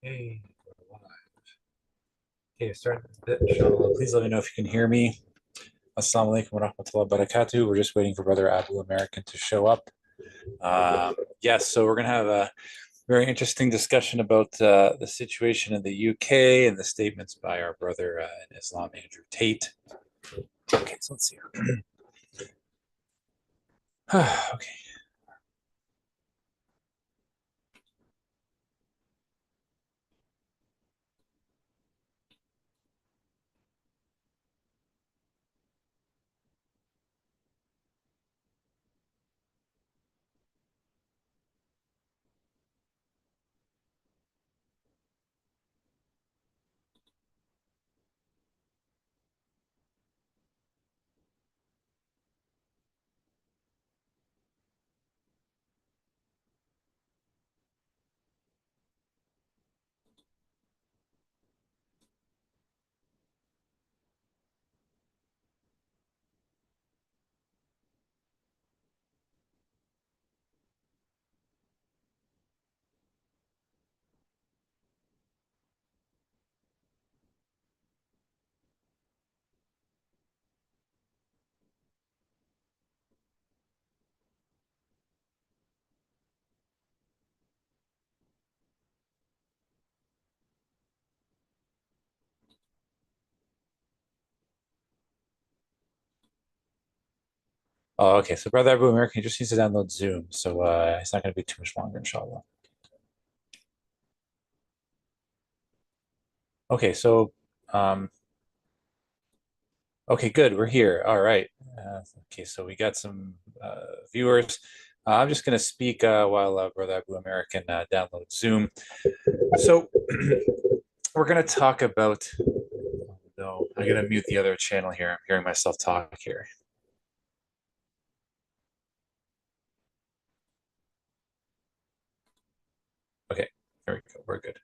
Okay, we're live. Okay, starting a bit, inshallah. Please let me know if you can hear me. Assalamu alaikum wa rahmatullahi wa barakatuh. We're just waiting for Brother AbuAmerican to show up. Yes, so we're going to have a very interesting discussion about the situation in the UK and the statements by our brother in Islam, Andrew Tate. Okay, so let's see here. Okay. Oh, okay. So Brother AbuAmerican just needs to download Zoom, so it's not going to be too much longer, inshallah. Okay, so um, okay, good. We're here. All right. Okay, so we got some viewers. I'm just going to speak while Brother AbuAmerican downloads Zoom. So we're going to talk about. No, I'm going to mute the other channel here. I'm hearing myself talk here. Okay, there we go. We're good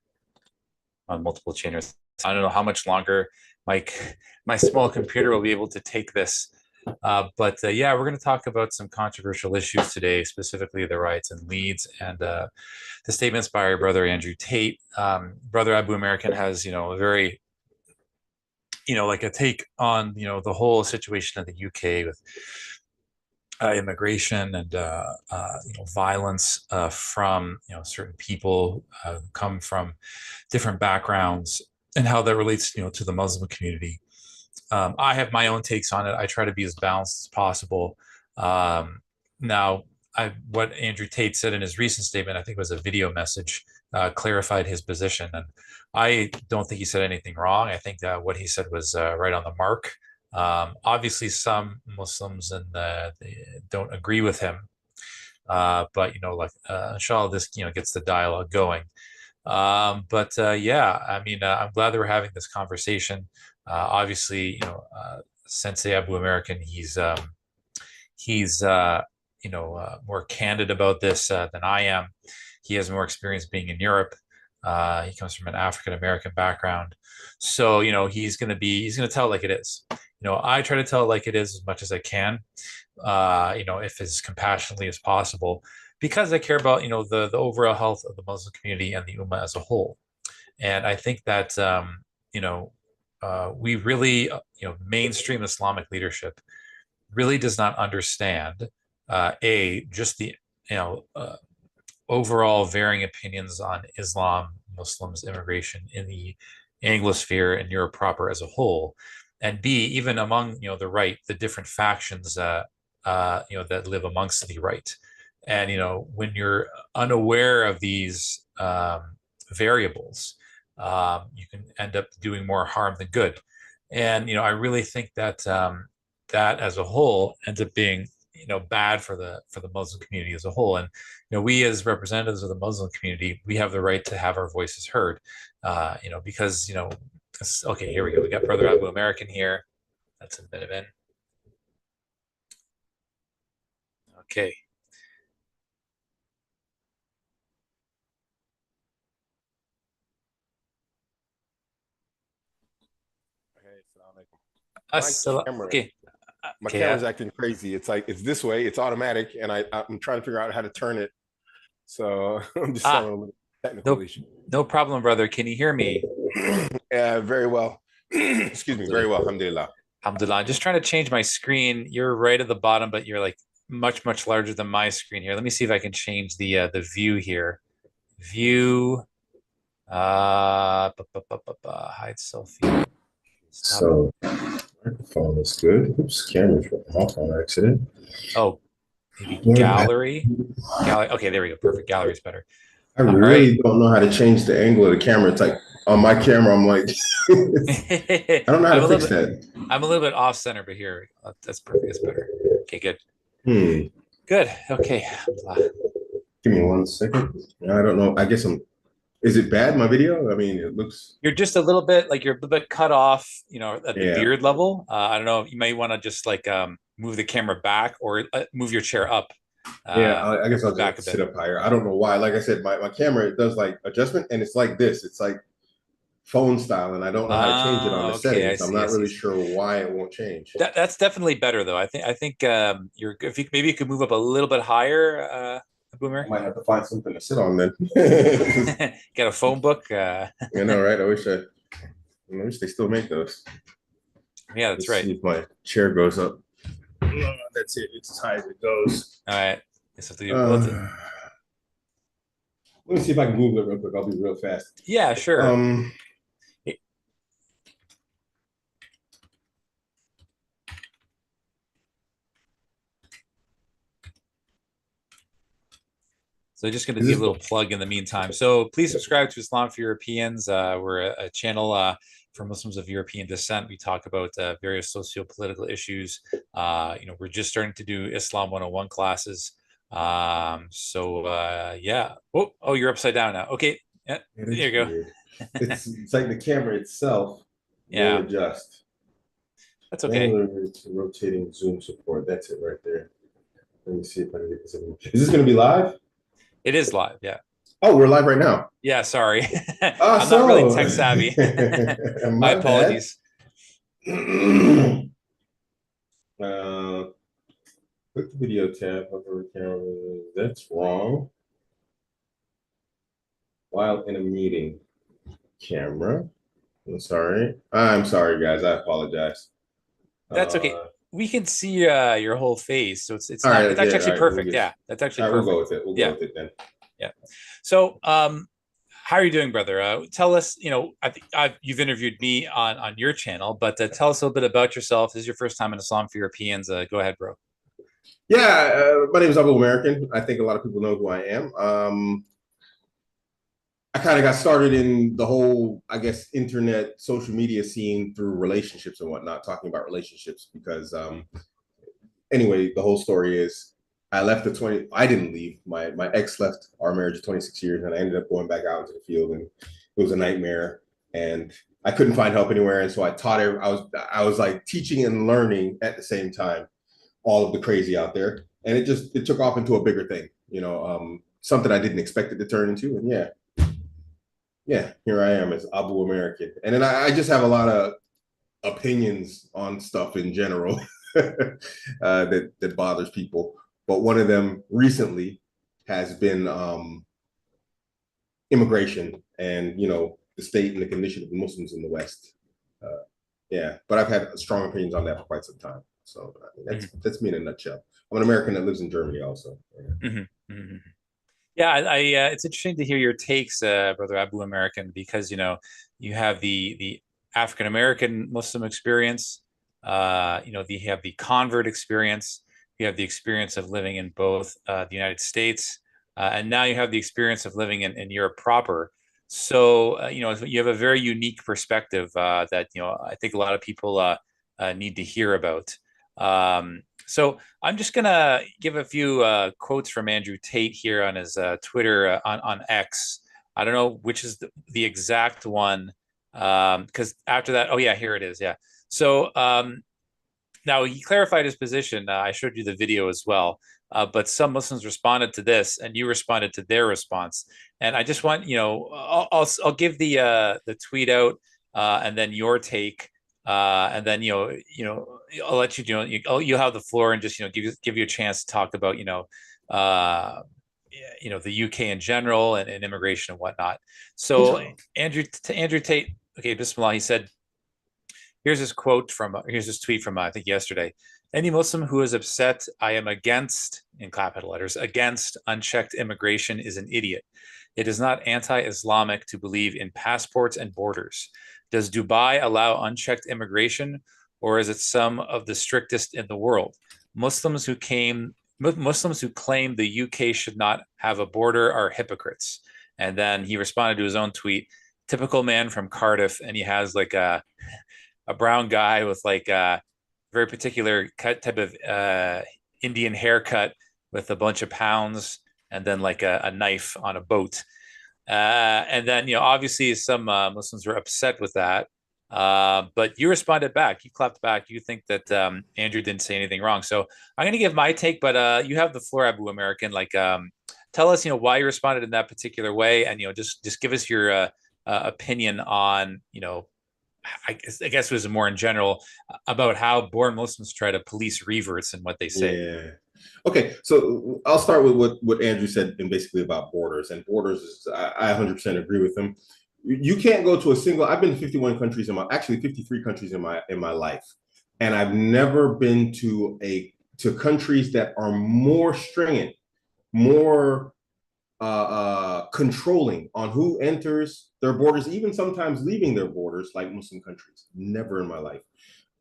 on multiple channels. I don't know how much longer my small computer will be able to take this. But yeah, we're going to talk about some controversial issues today, specifically the riots in Leeds and the statements by our brother Andrew Tate. Brother AbuAmerican has, a very, like a take on, the whole situation in the UK with immigration and violence from certain people who come from different backgrounds and how that relates to the Muslim community. I have my own takes on it. I try to be as balanced as possible. Now, what Andrew Tate said in his recent statement, I think was a video message, clarified his position. And I don't think he said anything wrong. I think that what he said was right on the mark. Obviously, some Muslims and they don't agree with him. But inshallah, this gets the dialogue going. But yeah, I mean, I'm glad that we're having this conversation. Obviously, Sensei AbuAmerican, he's more candid about this than I am. He has more experience being in Europe. He comes from an African American background, so he's gonna tell it like it is. I try to tell it like it is as much as I can. If as compassionately as possible, because I care about the overall health of the Muslim community and the Ummah as a whole. And I think that we really mainstream Islamic leadership really does not understand just the overall varying opinions on Islam, Muslims, immigration in the Anglosphere and Europe proper as a whole, and B, even among the right, the different factions that live amongst the right. And when you're unaware of these variables, you can end up doing more harm than good. And I really think that that as a whole ends up being bad for the Muslim community as a whole. And we as representatives of the Muslim community, we have the right to have our voices heard. Because okay, here we go. We got Brother AbuAmerican here. That's a bit of in. Okay. Okay, my camera, Okay. my Okay. camera's acting crazy. It's like it's this way, it's automatic, and I'm trying to figure out how to turn it. So I'm just Ah, telling them. Technical No, issue. no problem, brother. Can you hear me? Yeah, very well. Excuse me, very well. Alhamdulillah. Alhamdulillah. I'm just trying to change my screen. You're right at the bottom, but you're like much, much larger than my screen here. Let me see if I can change the view here. View, hide selfie. Stop. So microphone is good. Oops, camera's off on accident. Oh, maybe We're back. gallery. Gallery. Okay, there we go. Perfect. Gallery is better. I All right. really don't know how to change the angle of the camera. It's like on my camera, I'm like, I don't know how I'm to a little fix bit. that. I'm a little bit off center, but here, that's perfect. That's better. Okay, good. Hmm. Good. Okay. Give me 1 second. I don't know. I guess I'm. Is it bad, my video? I mean, it looks. You're just a little bit like you're a little bit cut off, at the Yeah. beard level. I don't know. You may want to just like move the camera back or move your chair up. Yeah. I guess I'll Back a just bit. sit up higher. I don't know why. Like I said, my camera, it does like adjustment and it's like this. It's like phone style, and I don't know how to change it on the Okay. I settings. I'm see. I not see. really sure why it won't change. That's definitely better though. I think you're if you maybe you could move up a little bit higher, I Boomer. might have to find something to sit on then. Get a phone book. I know, right? I wish they still make those. Yeah, that's Let's right. see if my chair goes up. That's it. It's as high as it goes. All right. Guess we'll have to- Let me see if I can Google it real quick. I'll be real fast. Yeah, sure. So just going to give a little plug in the meantime. So please subscribe to Islam for Europeans. We're a channel for Muslims of European descent. We talk about various socio-political issues. We're just starting to do Islam 101 classes. Yeah. Oh, you're upside down now. Okay. Yeah, there you go. It's like the camera itself Yeah. will adjust. That's okay. Rotating zoom support. That's it right there. Let me see if I can get this. Is this going to be live? It is live. Yeah. Oh, we're live right now. Yeah. Sorry. I'm not really tech savvy. My apologies. Click the video tab. That's wrong. While in a meeting. Camera. I'm sorry, guys. I apologize. That's okay. We can see your whole face, so it's not. Right, it's actually perfect. We'll yeah, that's actually perfect. We'll go with it. We'll go with it then. Yeah. So, how are you doing, brother? Tell us. I think you've interviewed me on your channel, but tell us a little bit about yourself. This is your first time in Islam for Europeans. Go ahead, bro. Yeah, my name is AbuAmerican. I think a lot of people know who I am. I kind of got started in the whole, I guess, internet social media scene through relationships and whatnot, talking about relationships because anyway, the whole story is I didn't leave. My ex left our marriage of 26 years and I ended up going back out into the field and it was a nightmare and I couldn't find help anywhere. And so I taught her, I was like teaching and learning at the same time, all of the crazy out there. And it took off into a bigger thing, something I didn't expect it to turn into. And yeah, here I am as AbuAmerican. And then I just have a lot of opinions on stuff in general that bothers people. But one of them recently has been immigration and, the state and the condition of the Muslims in the West. But I've had strong opinions on that for quite some time. So that's me in a nutshell. I'm an American that lives in Germany also. Yeah, it's interesting to hear your takes, brother AbuAmerican, because you have the African American Muslim experience, you have the convert experience, you have the experience of living in both the United States, and now you have the experience of living in Europe proper. So you have a very unique perspective that I think a lot of people need to hear about. So I'm just gonna give a few quotes from Andrew Tate here on his Twitter on X. I don't know which is the exact one because after that, oh yeah, here it is. Yeah. So now he clarified his position. I showed you the video as well. But some Muslims responded to this, and you responded to their response. And I just want I'll give the tweet out and then your take. And then I'll let you you'll have the floor and just give you a chance to talk about the UK in general and immigration and whatnot. So Interesting. Andrew Tate, okay, Bismillah, he said, here's this tweet from I think yesterday. Any Muslim who is upset, I am against, in capital letters, against unchecked immigration is an idiot. It is not anti-Islamic to believe in passports and borders. Does Dubai allow unchecked immigration, or is it some of the strictest in the world? Muslims who claim the UK should not have a border are hypocrites. And then he responded to his own tweet, typical man from Cardiff, and he has like a brown guy with like a very particular type of Indian haircut with a bunch of pounds and then like a knife on a boat. And then, obviously some Muslims were upset with that. But you responded back. You clapped back. You think that Andrew didn't say anything wrong. So I'm going to give my take, but you have the floor, Abu American. Like, tell us, why you responded in that particular way, and just give us your opinion on, I guess it was more in general about how born Muslims try to police reverts and what they say. Yeah. Okay, so I'll start with what Andrew said and basically about borders. And borders is I 100% agree with him. You can't go to a single. I've been to 51 countries actually 53 countries in my life, and I've never been to countries that are more stringent, more controlling on who enters their borders, even sometimes leaving their borders, like Muslim countries. Never in my life.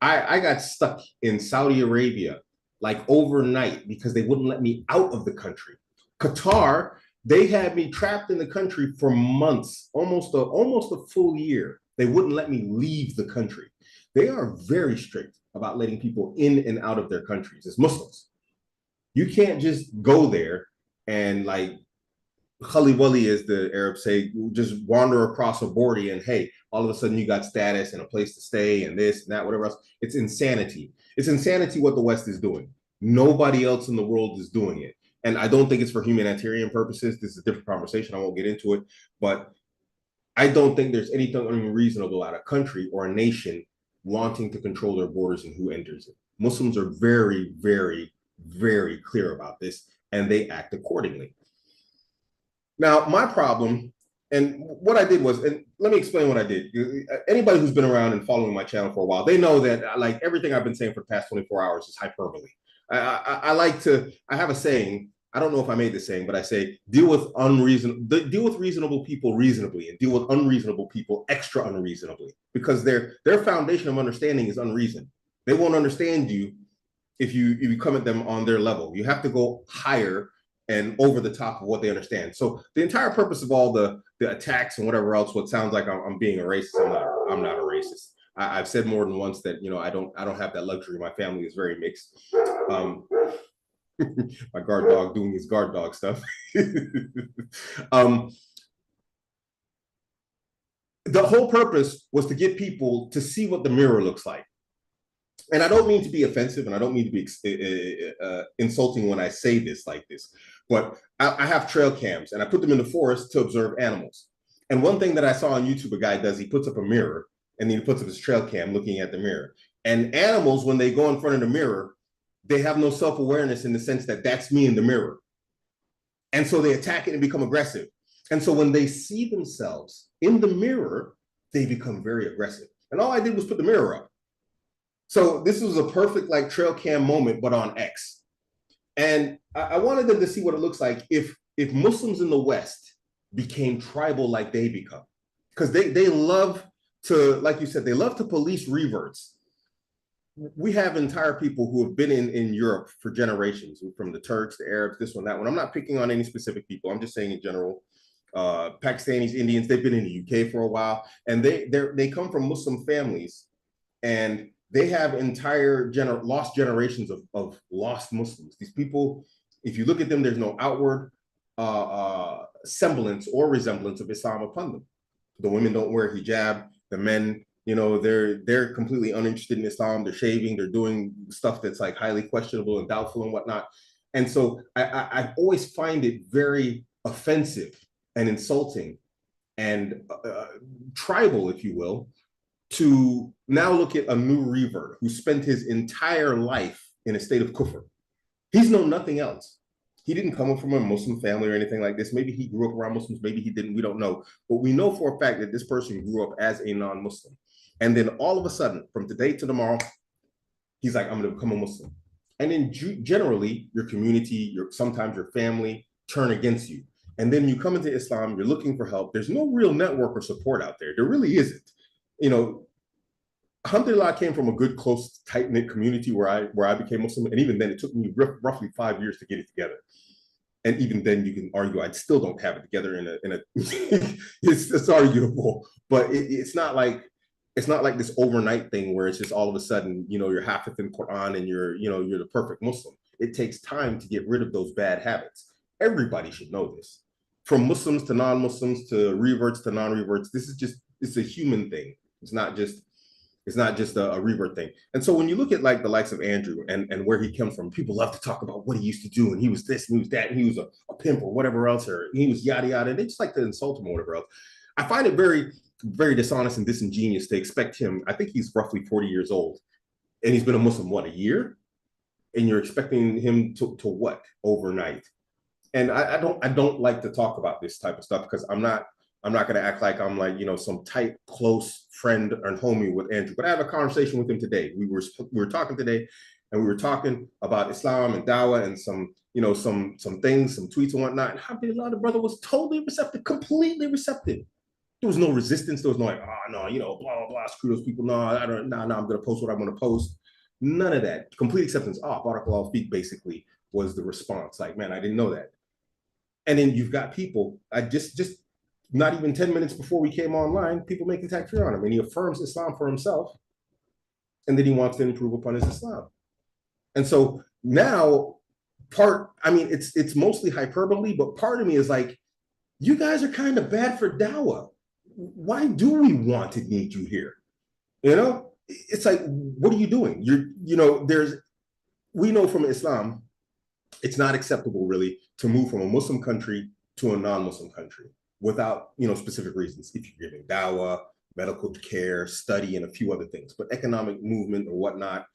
I got stuck in Saudi Arabia like overnight because they wouldn't let me out of the country. Qatar, they had me trapped in the country for months, almost a full year. They wouldn't let me leave the country. They are very strict about letting people in and out of their countries as Muslims. You can't just go there and like Khali Wali, as the Arabs say, just wander across a border and hey, all of a sudden you got status and a place to stay and this and that, whatever else. It's insanity. It's insanity what the West is doing. Nobody else in the world is doing it. And I don't think it's for humanitarian purposes. This is a different conversation. I won't get into it. But I don't think there's anything unreasonable about a country or a nation wanting to control their borders and who enters it. Muslims are very, very, very clear about this, and they act accordingly. Now, my problem, and what I did was, and let me explain what I did. Anybody who's been around and following my channel for a while, they know that like everything I've been saying for the past 24 hours is hyperbole. I like to, I have a saying, I don't know if I made this saying, but I say, deal with reasonable people reasonably and deal with unreasonable people extra unreasonably, because their foundation of understanding is unreason. They won't understand you if you come at them on their level. You have to go higher and over the top of what they understand. So the entire purpose of all the attacks and whatever else, what sounds like I'm being a racist, I'm not a racist. I've said more than once that I don't have that luxury. My family is very mixed. My guard dog doing his guard dog stuff. The whole purpose was to get people to see what the mirror looks like. And I don't mean to be offensive, and I don't mean to be insulting when I say this like this, but I have trail cams, and I put them in the forest to observe animals. And one thing that I saw on YouTube, a guy does, he puts up a mirror, and then he puts up his trail cam looking at the mirror. And animals, when they go in front of the mirror, they have no self-awareness in the sense that that's me in the mirror. And so they attack it and become aggressive. And so when they see themselves in the mirror, they become very aggressive. And all I did was put the mirror up. So this was a perfect like trail cam moment, but on X. And I wanted them to see what it looks like if Muslims in the West became tribal like they become. Because they love to, like you said, they love to police reverts. We have entire people who have been in Europe for generations, from the Turks, the Arabs, this one, that one. I'm not picking on any specific people. I'm just saying in general, Pakistanis, Indians, they've been in the UK for a while, and they come from Muslim families, and they have entire lost generations of lost Muslims. These people, if you look at them, there's no outward semblance or resemblance of Islam upon them. The women don't wear hijab. The men, they're completely uninterested in Islam. They're shaving. They're doing stuff that's like highly questionable and doubtful and whatnot. And so I always find it very offensive and insulting and tribal, if you will, to now look at a new revert who spent his entire life in a state of kufr. He's known nothing else. He didn't come from a Muslim family or anything like this. Maybe he grew up around Muslims, maybe he didn't, we don't know. But we know for a fact that this person grew up as a non-Muslim. And then all of a sudden, from today to tomorrow, he's like, I'm going to become a Muslim. And then generally, your community, sometimes your family turn against you. And then you come into Islam, you're looking for help. There's no real network or support out there. There really isn't. You know, alhamdulillah, I came from a good, close, tight-knit community where I became Muslim. And even then, it took me roughly 5 years to get it together. And even then, you can argue I still don't have it together in a it's arguable, but it's not like this overnight thing where it's just all of a sudden, you know, you're half in Quran and you're the perfect Muslim. It takes time to get rid of those bad habits. Everybody should know this. From Muslims to non-Muslims to reverts to non-reverts, it's a human thing. It's not just a revert thing. And so when you look at like the likes of Andrew and where he comes from, people love to talk about what he used to do, and he was this and he was that, and he was a pimp or whatever else, or he was yada yada. And they just like to insult him or whatever else. I find it very, very dishonest and disingenuous to expect him. I think he's roughly 40 years old, and he's been a Muslim, what, a year? And you're expecting him to what overnight? And I don't like to talk about this type of stuff because I'm not going to act like I'm like, you know, some tight, close friend and homie with Andrew. But I have a conversation with him today. We were talking today, and we were talking about Islam and Dawah and some things, some tweets and whatnot. And alhamdulillah, the brother was totally receptive, completely receptive. There was no resistance. There was no like, oh no, you know, blah blah blah, screw those people. No, I don't. No, I'm going to post what I'm going to post. None of that. Complete acceptance. Oh, barakallahu feek, basically was the response. Like, man, I didn't know that. And then you've got people. I just not even 10 minutes before we came online, people making takfir on him, and he affirms Islam for himself, and then he wants to improve upon his Islam. And so now, it's mostly hyperbole, but part of me is like, you guys are kind of bad for dawah. Why do we want to need you here? You know, it's like, what are you doing? We know from Islam, it's not acceptable really to move from a Muslim country to a non-Muslim country without, you know, specific reasons. If you're giving dawah, medical care, study, and a few other things, but economic movement or whatnot,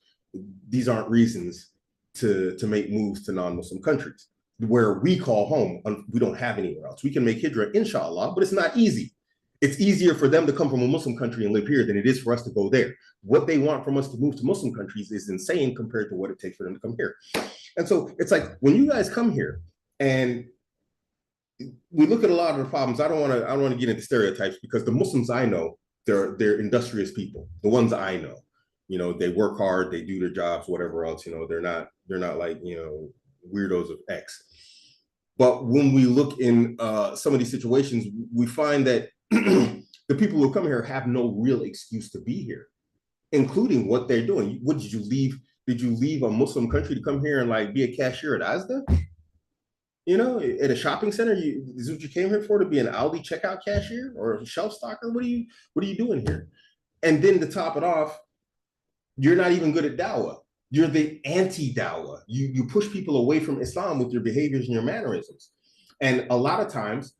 these aren't reasons to make moves to non-Muslim countries where we call home. We don't have anywhere else. We can make hijrah, inshallah, but it's not easy. It's easier for them to come from a Muslim country and live here than it is for us to go there. What they want from us to move to Muslim countries is insane compared to what it takes for them to come here. And so it's like, when you guys come here and we look at a lot of the problems, I don't want to get into stereotypes, because the Muslims I know, they're industrious people. The ones I know, you know, they work hard, they do their jobs, whatever else, you know, they're not like, you know, weirdos of X. But when we look in some of these situations, we find that the people who come here have no real excuse to be here, including what they're doing. What did you leave? Did you leave a Muslim country to come here and like be a cashier at Asda? You know, at a shopping center, is what you came here for, to be an Aldi checkout cashier or a shelf stocker? What are you doing here? And then to top it off, you're not even good at dawah. You're the anti-dawah. You push people away from Islam with your behaviors and your mannerisms. And a lot of times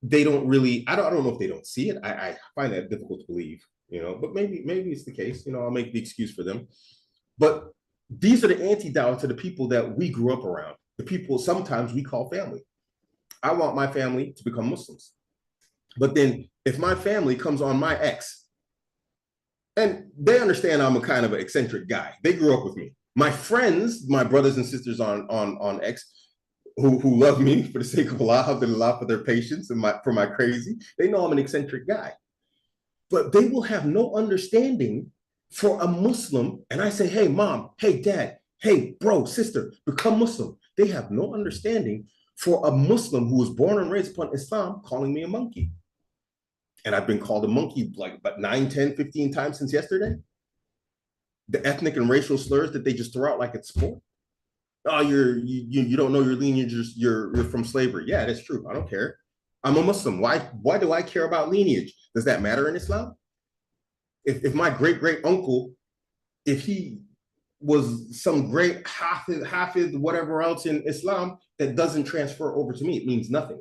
they don't really, I don't know if they don't see it. I find that difficult to believe, you know, but maybe it's the case, you know, I'll make the excuse for them. But these are the anti-dawah to the people that we grew up around, the people sometimes we call family. I want my family to become Muslims. But then if my family comes on my ex, and they understand I'm a kind of an eccentric guy, they grew up with me. My friends, my brothers and sisters on X, who love me for the sake of Allah, alhamdulillah, for their patience and for my crazy, they know I'm an eccentric guy. But they will have no understanding for a Muslim. And I say, hey, mom, hey, dad, hey, bro, sister, become Muslim. They have no understanding for a Muslim who was born and raised upon Islam calling me a monkey. And I've been called a monkey like about 9, 10, 15 times since yesterday. The ethnic and racial slurs that they just throw out like it's sport. Oh, you don't know your lineage, you're from slavery. Yeah, that's true. I don't care. I'm a Muslim. Why do I care about lineage? Does that matter in Islam? If my great uncle, if he was some great hafiz, whatever else in Islam, that doesn't transfer over to me, it means nothing.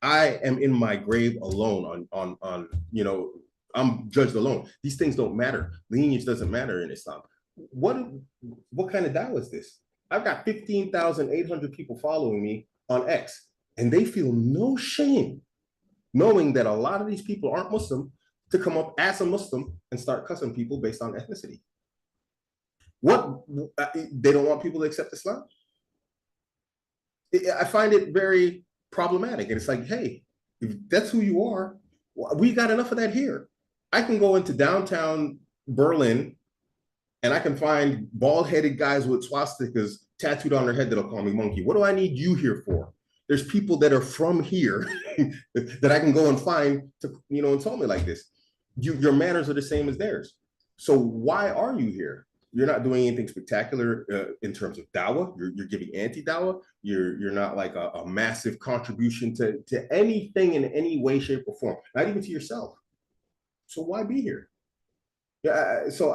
I am in my grave alone on you know, I'm judged alone. These things don't matter. Lineage doesn't matter in Islam. What kind of dawah is this? I've got 15,800 people following me on X, and they feel no shame knowing that a lot of these people aren't Muslim to come up as a Muslim and start cussing people based on ethnicity. What, they don't want people to accept Islam? I find it very problematic. And it's like, hey, if that's who you are, we got enough of that here. I can go into downtown Berlin and I can find bald-headed guys with swastikas tattooed on their head that'll call me monkey. What do I need you here for? There's people that are from here that I can go and find to, insult me like this. Your manners are the same as theirs. So why are you here? You're not doing anything spectacular in terms of dawah. You're giving anti-dawah. You're not like a massive contribution to anything in any way, shape, or form, not even to yourself. So why be here? Yeah. So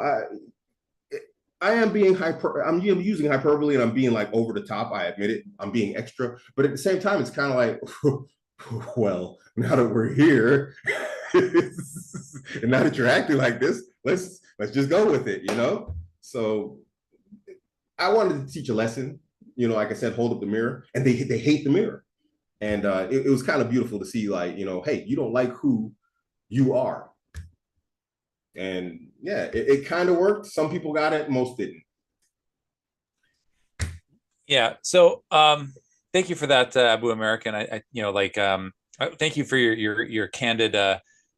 I am being I'm using hyperbole and I'm being like over the top. I admit it. I'm being extra, but at the same time, it's kind of like, well, now that we're here, and now that you're acting like this, let's just go with it, So I wanted to teach a lesson. Like I said, hold up the mirror, and they hate the mirror, and it was kind of beautiful to see, like, hey, you don't like who you are. And yeah, it kind of worked. Some people got it, most didn't. Yeah. So thank you for that, AbuAmerican. Thank you for your candid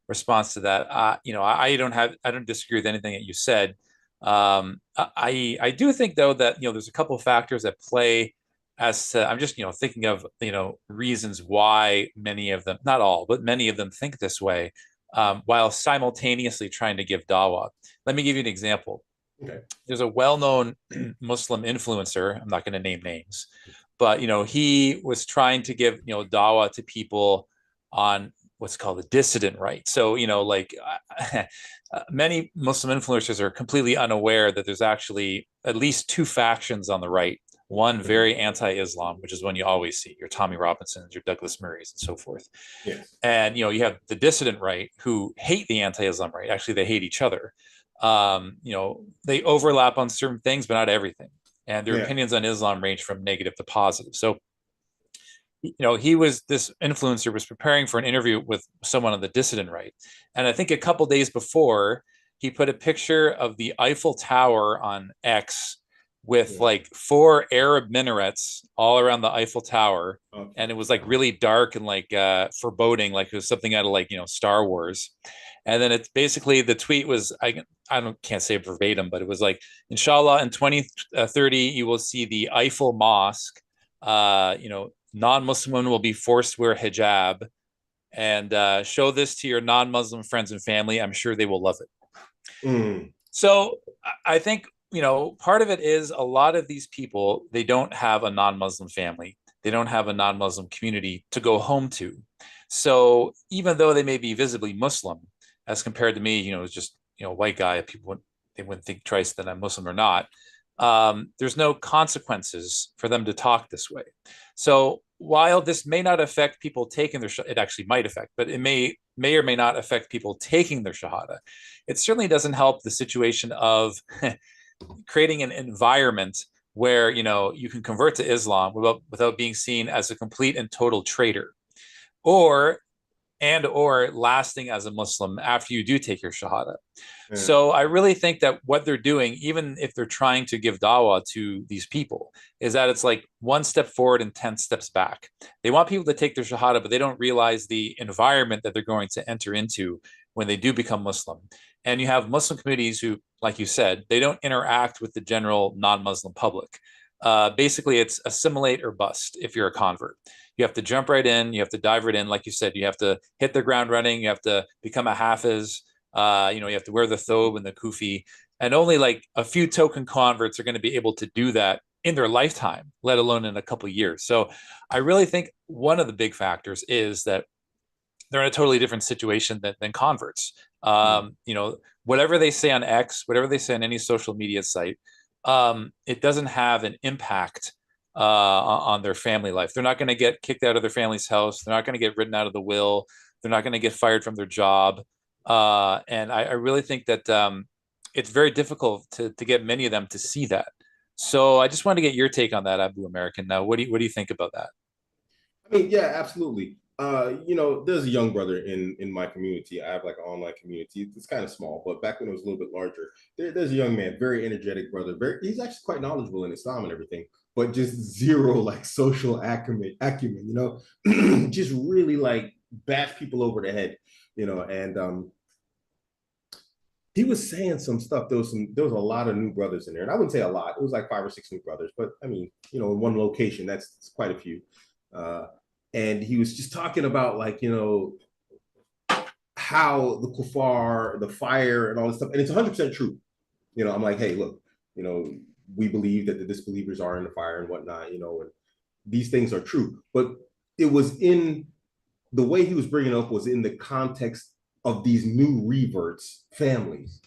response to that. I don't disagree with anything that you said. I do think though that there's a couple of factors that play as to, I'm just thinking of reasons why many of them, not all, but many of them think this way, while simultaneously trying to give dawah. Let me give you an example. Okay. There's a well-known Muslim influencer. I'm not going to name names, but he was trying to give dawah to people on what's called the dissident right. So many Muslim influencers are completely unaware that there's actually at least two factions on the right. One very anti-Islam, which is one you always see, your Tommy Robinsons, your Douglas Murrays, and so forth. Yes. And you have the dissident right who hate the anti-Islam right. Actually, they hate each other. They overlap on certain things, but not everything. And their opinions on Islam range from negative to positive. So, this influencer was preparing for an interview with someone on the dissident right. And I think a couple days before, he put a picture of the Eiffel Tower on X with like 4 Arab minarets all around the Eiffel Tower. Okay. And it was like really dark and like foreboding, like it was something out of like, Star Wars. And then it's basically, the tweet was, can't say verbatim, but it was like, inshallah, in 2030, you will see the Eiffel Mosque. Non-Muslim women will be forced to wear hijab, and show this to your non-Muslim friends and family. I'm sure they will love it. So I think, part of it is a lot of these people, they don't have a non-Muslim family. They don't have a non-Muslim community to go home to. So even though they may be visibly Muslim, as compared to me, it's just, white guy, they wouldn't think twice that I'm Muslim or not. There's no consequences for them to talk this way. So while this may not affect people taking it actually might affect, but it may or may not affect people taking their shahada. It certainly doesn't help the situation of creating an environment where, you can convert to Islam without being seen as a complete and total traitor, or lasting as a Muslim after you do take your shahada. Yeah. So I really think that what they're doing, even if they're trying to give dawah to these people, is that it's like 1 step forward and 10 steps back. They want people to take their shahada, but they don't realize the environment that they're going to enter into when they do become Muslim. And you have Muslim communities who, like you said, they don't interact with the general non-Muslim public. Basically, it's assimilate or bust if you're a convert. You have to jump right in. You have to dive right in. Like you said, you have to hit the ground running. You have to become a hafiz. You have to wear the thobe and the kufi. And only like a few token converts are going to be able to do that in their lifetime, let alone in a couple of years. So I really think one of the big factors is that they're in a totally different situation than converts. Whatever they say on X, whatever they say on any social media site, it doesn't have an impact on their family life. They're not going to get kicked out of their family's house. They're not going to get written out of the will. They're not going to get fired from their job. And I really think that it's very difficult to get many of them to see that. So I just wanted to get your take on that, Abu American. Now, what do you think about that? I mean, yeah, absolutely. There's a young brother in my community. I have like an online community. It's kind of small, but back when it was a little bit larger, there's a young man, very energetic brother. He's actually quite knowledgeable in Islam and everything, but just zero like social acumen. Just really like bash people over the head. And he was saying some stuff. There was a lot of new brothers in there, and I wouldn't say a lot. It was like 5 or 6 new brothers, but I mean, in one location, that's quite a few. Uh, and he was just talking about like how the kuffar, the fire, and all this stuff, and it's 100% true. I'm like, hey, look, you know, we believe that the disbelievers are in the fire and whatnot, and these things are true. But it was in the way he was bringing up was in the context of these new reverts families.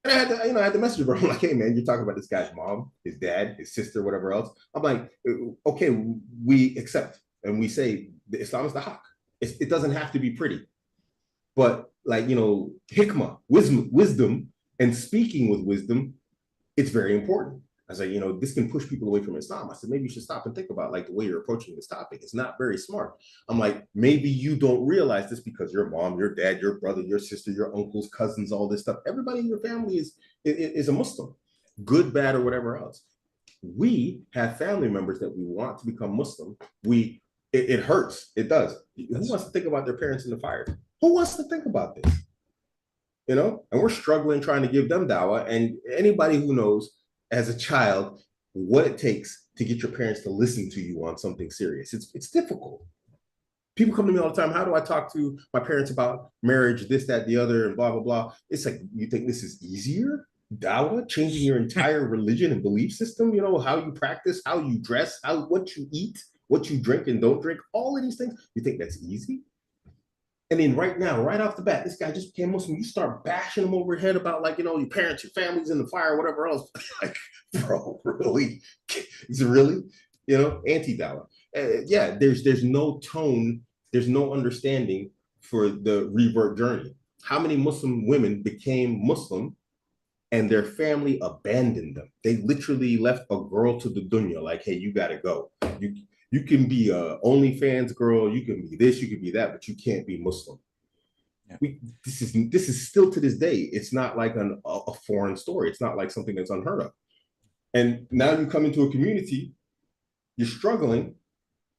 And I had to message bro. I'm like, hey man, you're talking about this guy's mom, his dad, his sister, whatever else. I'm like, okay, we accept and we say the Islam is the haq. It doesn't have to be pretty, but like hikmah, wisdom, and speaking with wisdom, it's very important. I was like, this can push people away from Islam. I said, maybe you should stop and think about like the way you're approaching this topic. It's not very smart. I'm like, maybe you don't realize this because your mom, your dad, your brother, your sister, your uncles, cousins, all this stuff. Everybody in your family is a Muslim, good, bad, or whatever else. We have family members that we want to become Muslim. It hurts. It does. Who wants to think about their parents in the fire? Who wants to think about this? And we're struggling trying to give them dawah. And anybody who knows as a child what it takes to get your parents to listen to you on something serious, it's difficult. People come to me all the time. How do I talk to my parents about marriage, this, that, the other, and blah, blah, blah? It's like, you think this is easier? Dawah, changing your entire religion and belief system, how you practice, how you dress, what you eat, what you drink and don't drink, all of these things. You think that's easy? And then right now, right off the bat, this guy just became Muslim. You start bashing him over head about like, your parents, your family's in the fire, whatever else. Like, bro, really? Is it really? Anti-dawah. Yeah, there's no tone, there's no understanding for the revert journey. How many Muslim women became Muslim and their family abandoned them? They literally left a girl to the dunya, like, hey, you gotta go. You can be a OnlyFans girl, you can be this, you can be that, but you can't be Muslim. Yeah. This is still to this day. It's not like a foreign story. It's not like something that's unheard of. And now you come into a community, you're struggling,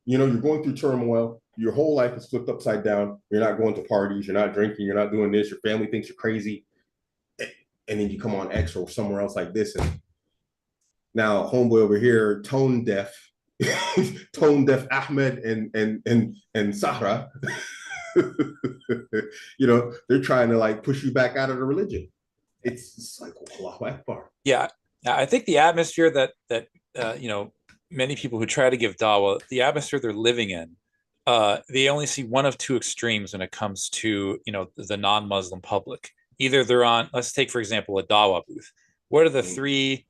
you're going through turmoil. Your whole life is flipped upside down. You're not going to parties. You're not drinking. You're not doing this. Your family thinks you're crazy. And then you come on X or somewhere else like this. And now homeboy over here, tone deaf, Ahmed and Sahra, they're trying to like push you back out of the religion. It's like Allahu Akbar. Yeah, I think the atmosphere that many people who try to give dawah, the atmosphere they're living in, they only see one of two extremes when it comes to the non-Muslim public. Either they're on, let's take for example a dawah booth. What are the three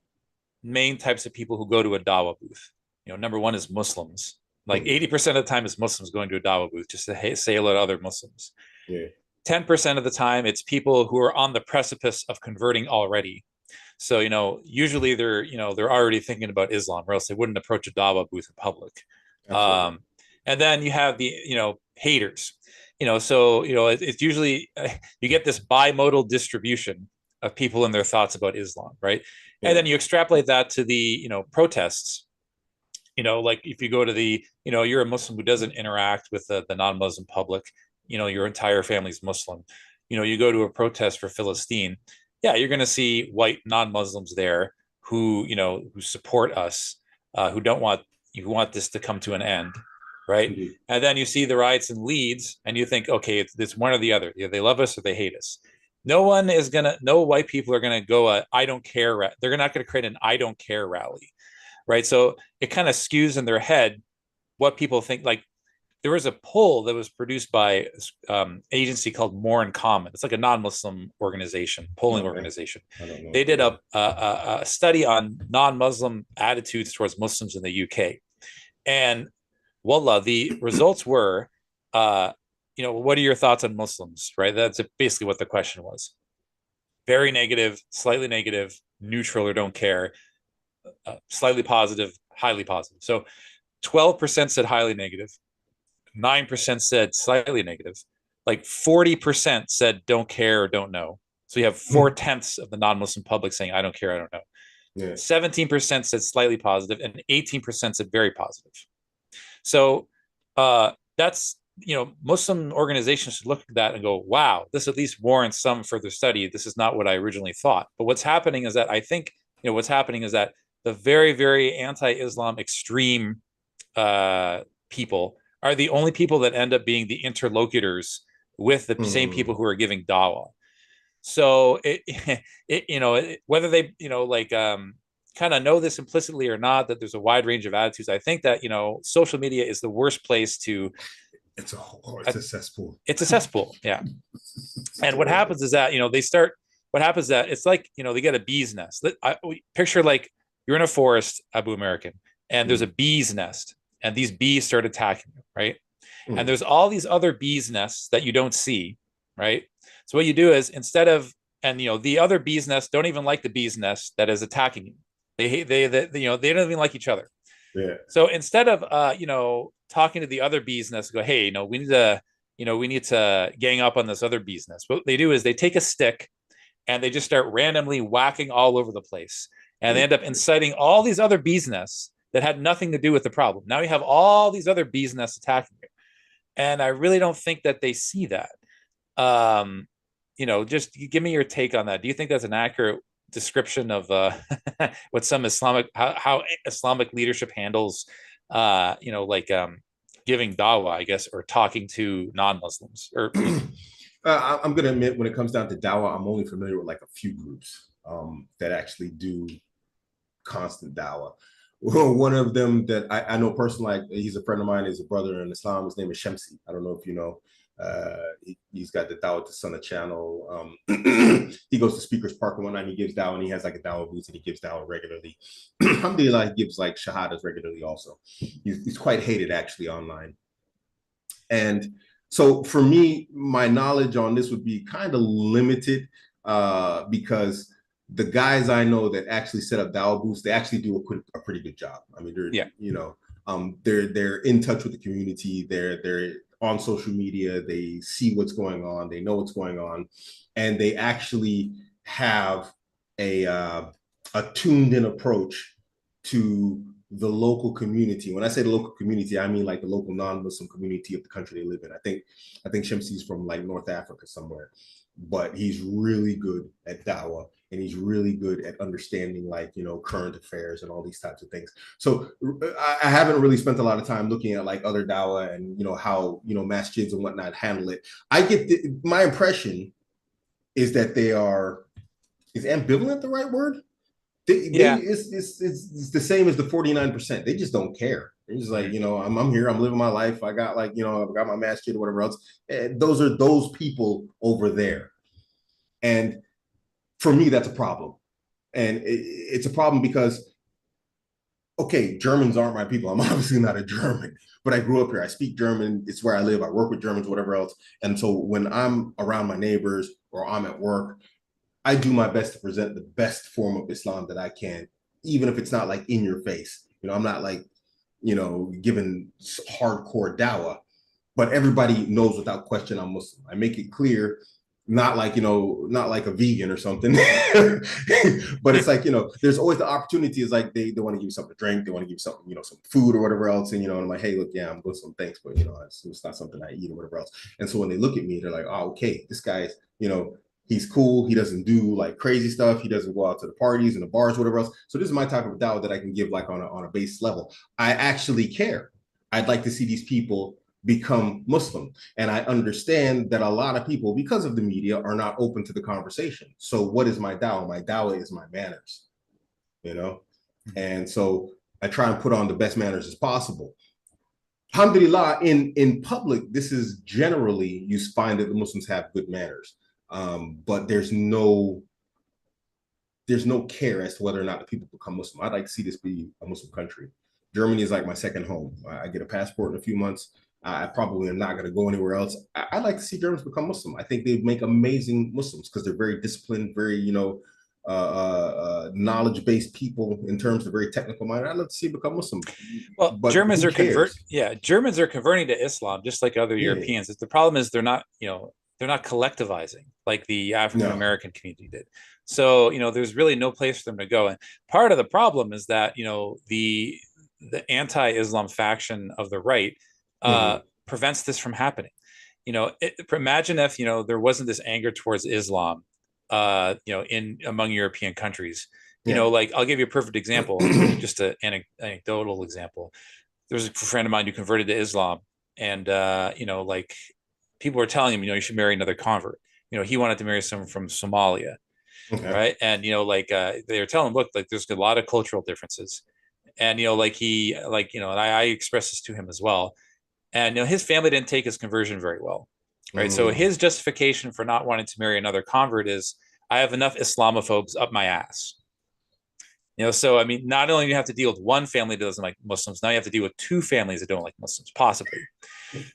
main types of people who go to a dawah booth? Number one is Muslims. Like 80% of the time is Muslims going to a dawah booth just to say hello to other Muslims. Yeah. 10% of the time it's people who are on the precipice of converting already. So, usually they're already thinking about Islam, or else they wouldn't approach a dawah booth in public. And then you have the, haters, so, it's usually, you get this bimodal distribution of people and their thoughts about Islam, right? Yeah. And then you extrapolate that to the, protests. Like if you go to the, you're a Muslim who doesn't interact with the non-Muslim public, your entire family's Muslim, you go to a protest for Philistine. Yeah, you're going to see white non-Muslims there who support us, who want this to come to an end, right? Mm-hmm. And then you see the riots in Leeds, and you think, okay, it's one or the other. Either they love us or they hate us. No white people are gonna go I don't care. They're not going to create an I don't care rally, right? So it kind of skews in their head what people think. Like there was a poll that was produced by agency called More in Common. It's like a non-Muslim organization, polling organization. They did a study on non-Muslim attitudes towards Muslims in the UK. And wallah, the results were, what are your thoughts on Muslims, right? That's basically what the question was. Very negative, slightly negative, neutral, or don't care. slightly positive, highly positive. So 12% said highly negative, 9% said slightly negative, like 40% said don't care or don't know. So you have 4/10 of the non-Muslim public saying, I don't care, I don't know. Yeah. 17% said slightly positive, and 18% said very positive. So that's, Muslim organizations should look at that and go, wow, this at least warrants some further study. This is not what I originally thought. But what's happening is that I think, what's happening is that the very, very anti-Islam extreme people are the only people that end up being the interlocutors with the same people who are giving dawah. So whether they, kind of know this implicitly or not, that there's a wide range of attitudes. I think that, social media is the worst place to. It's a cesspool. It's a cesspool. Yeah. And what happens is that, what happens is that it's like, they get a bee's nest. Picture like you're in a forest, AbuAmerican, and there's a bee's nest, and these bees start attacking you, right? And there's all these other bees nests that you don't see, right? So what you do is the other bees nests don't even like the bees nest that is attacking you. They don't even like each other. Yeah. So instead of talking to the other bees nest, go, hey, we need to gang up on this other bees nest. What they do is they take a stick and they just start randomly whacking all over the place, and they end up inciting all these other bees nests that had nothing to do with the problem. Now you have all these other bees nests attacking you, and I really don't think that they see that. Just give me your take on that. Do you think that's an accurate description of what some how Islamic leadership handles, giving dawah, I guess, or talking to non-Muslims? Or I'm going to admit, when it comes down to dawah, I'm only familiar with like a few groups that actually do constant dawah. One of them that I know personally, like, he's a friend of mine, he's a brother in Islam. His name is Sensei. I don't know if you know. He's got the Dawah to Sunnah channel. He goes to Speakers Park and whatnot. He gives dawah, and he has like a dawah booth, and he gives dawah regularly. Alhamdulillah, he gives like shahadas regularly also. He's quite hated actually online. And so for me, my knowledge on this would be kind of limited because the guys I know that actually set up dawah booths, they actually do a pretty good job. I mean, they're in touch with the community. They're on social media. They see what's going on. They know what's going on, and they actually have a tuned-in approach to the local community. When I say the local community, I mean like the local non-Muslim community of the country they live in. I think Shamsi's from like North Africa somewhere, but he's really good at dawah, and he's really good at understanding like, current affairs and all these types of things. So I haven't really spent a lot of time looking at like other dawah and, how, masjids and whatnot handle it. My impression is that is ambivalent the right word? It's the same as the 49%. They just don't care. They're just like, I'm here, I'm living my life. I got like, I've got my masjid or whatever else. And those are those people over there. And for me, that's a problem. And it's a problem because, okay, Germans aren't my people. I'm obviously not a German, but I grew up here. I speak German. It's where I live. I work with Germans, whatever else. And so when I'm around my neighbors or I'm at work, I do my best to present the best form of Islam that I can, even if it's not like in your face. I'm not like, giving hardcore dawah, but everybody knows without question I'm Muslim. I make it clear, not like a vegan or something, but it's like, there's always the opportunity. Is like they want to give you something to drink, they want to give you something, some food or whatever else, and I'm like, hey, look, yeah, I'm Muslim, thanks, but it's not something I eat or whatever else. And so when they look at me, they're like, oh, okay, this guy's, he's cool. He doesn't do like crazy stuff. He doesn't go out to the parties and the bars, whatever else. So this is my type of dawah that I can give like on a base level. I actually care. I'd like to see these people become Muslim. And I understand that a lot of people, because of the media, are not open to the conversation. So what is my dawah? My dawah is my manners, And so I try and put on the best manners as possible. Alhamdulillah, in public, this is generally, you find that the Muslims have good manners. But there's no care as to whether or not the people become Muslim. I'd like to see this be a Muslim country. Germany is like my second home. I get a passport in a few months. I probably am not going to go anywhere else. I'd like to see Germans become Muslim. I think they'd make amazing Muslims because they're very disciplined, very, knowledge-based people in terms of very technical mind. I'd love to see it become Muslim. Well, But Germans who are cares? Germans are converting to Islam just like other Yeah. Europeans. The problem is they're not collectivizing like the African No. American community did. So, there's really no place for them to go. And part of the problem is that, the anti-Islam faction of the right prevents this from happening. Imagine if, there wasn't this anger towards Islam, in among European countries. Like I'll give you a perfect example, just an anecdotal example. There was a friend of mine who converted to Islam, and like people were telling him, you should marry another convert. He wanted to marry someone from Somalia, Okay. right? And they were telling him, look, like there's a lot of cultural differences, and and I expressed this to him as well, and his family didn't take his conversion very well, right? So his justification for not wanting to marry another convert is, I have enough Islamophobes up my ass. So I mean, not only do you have to deal with one family that doesn't like Muslims, now you have to deal with two families that don't like Muslims, possibly.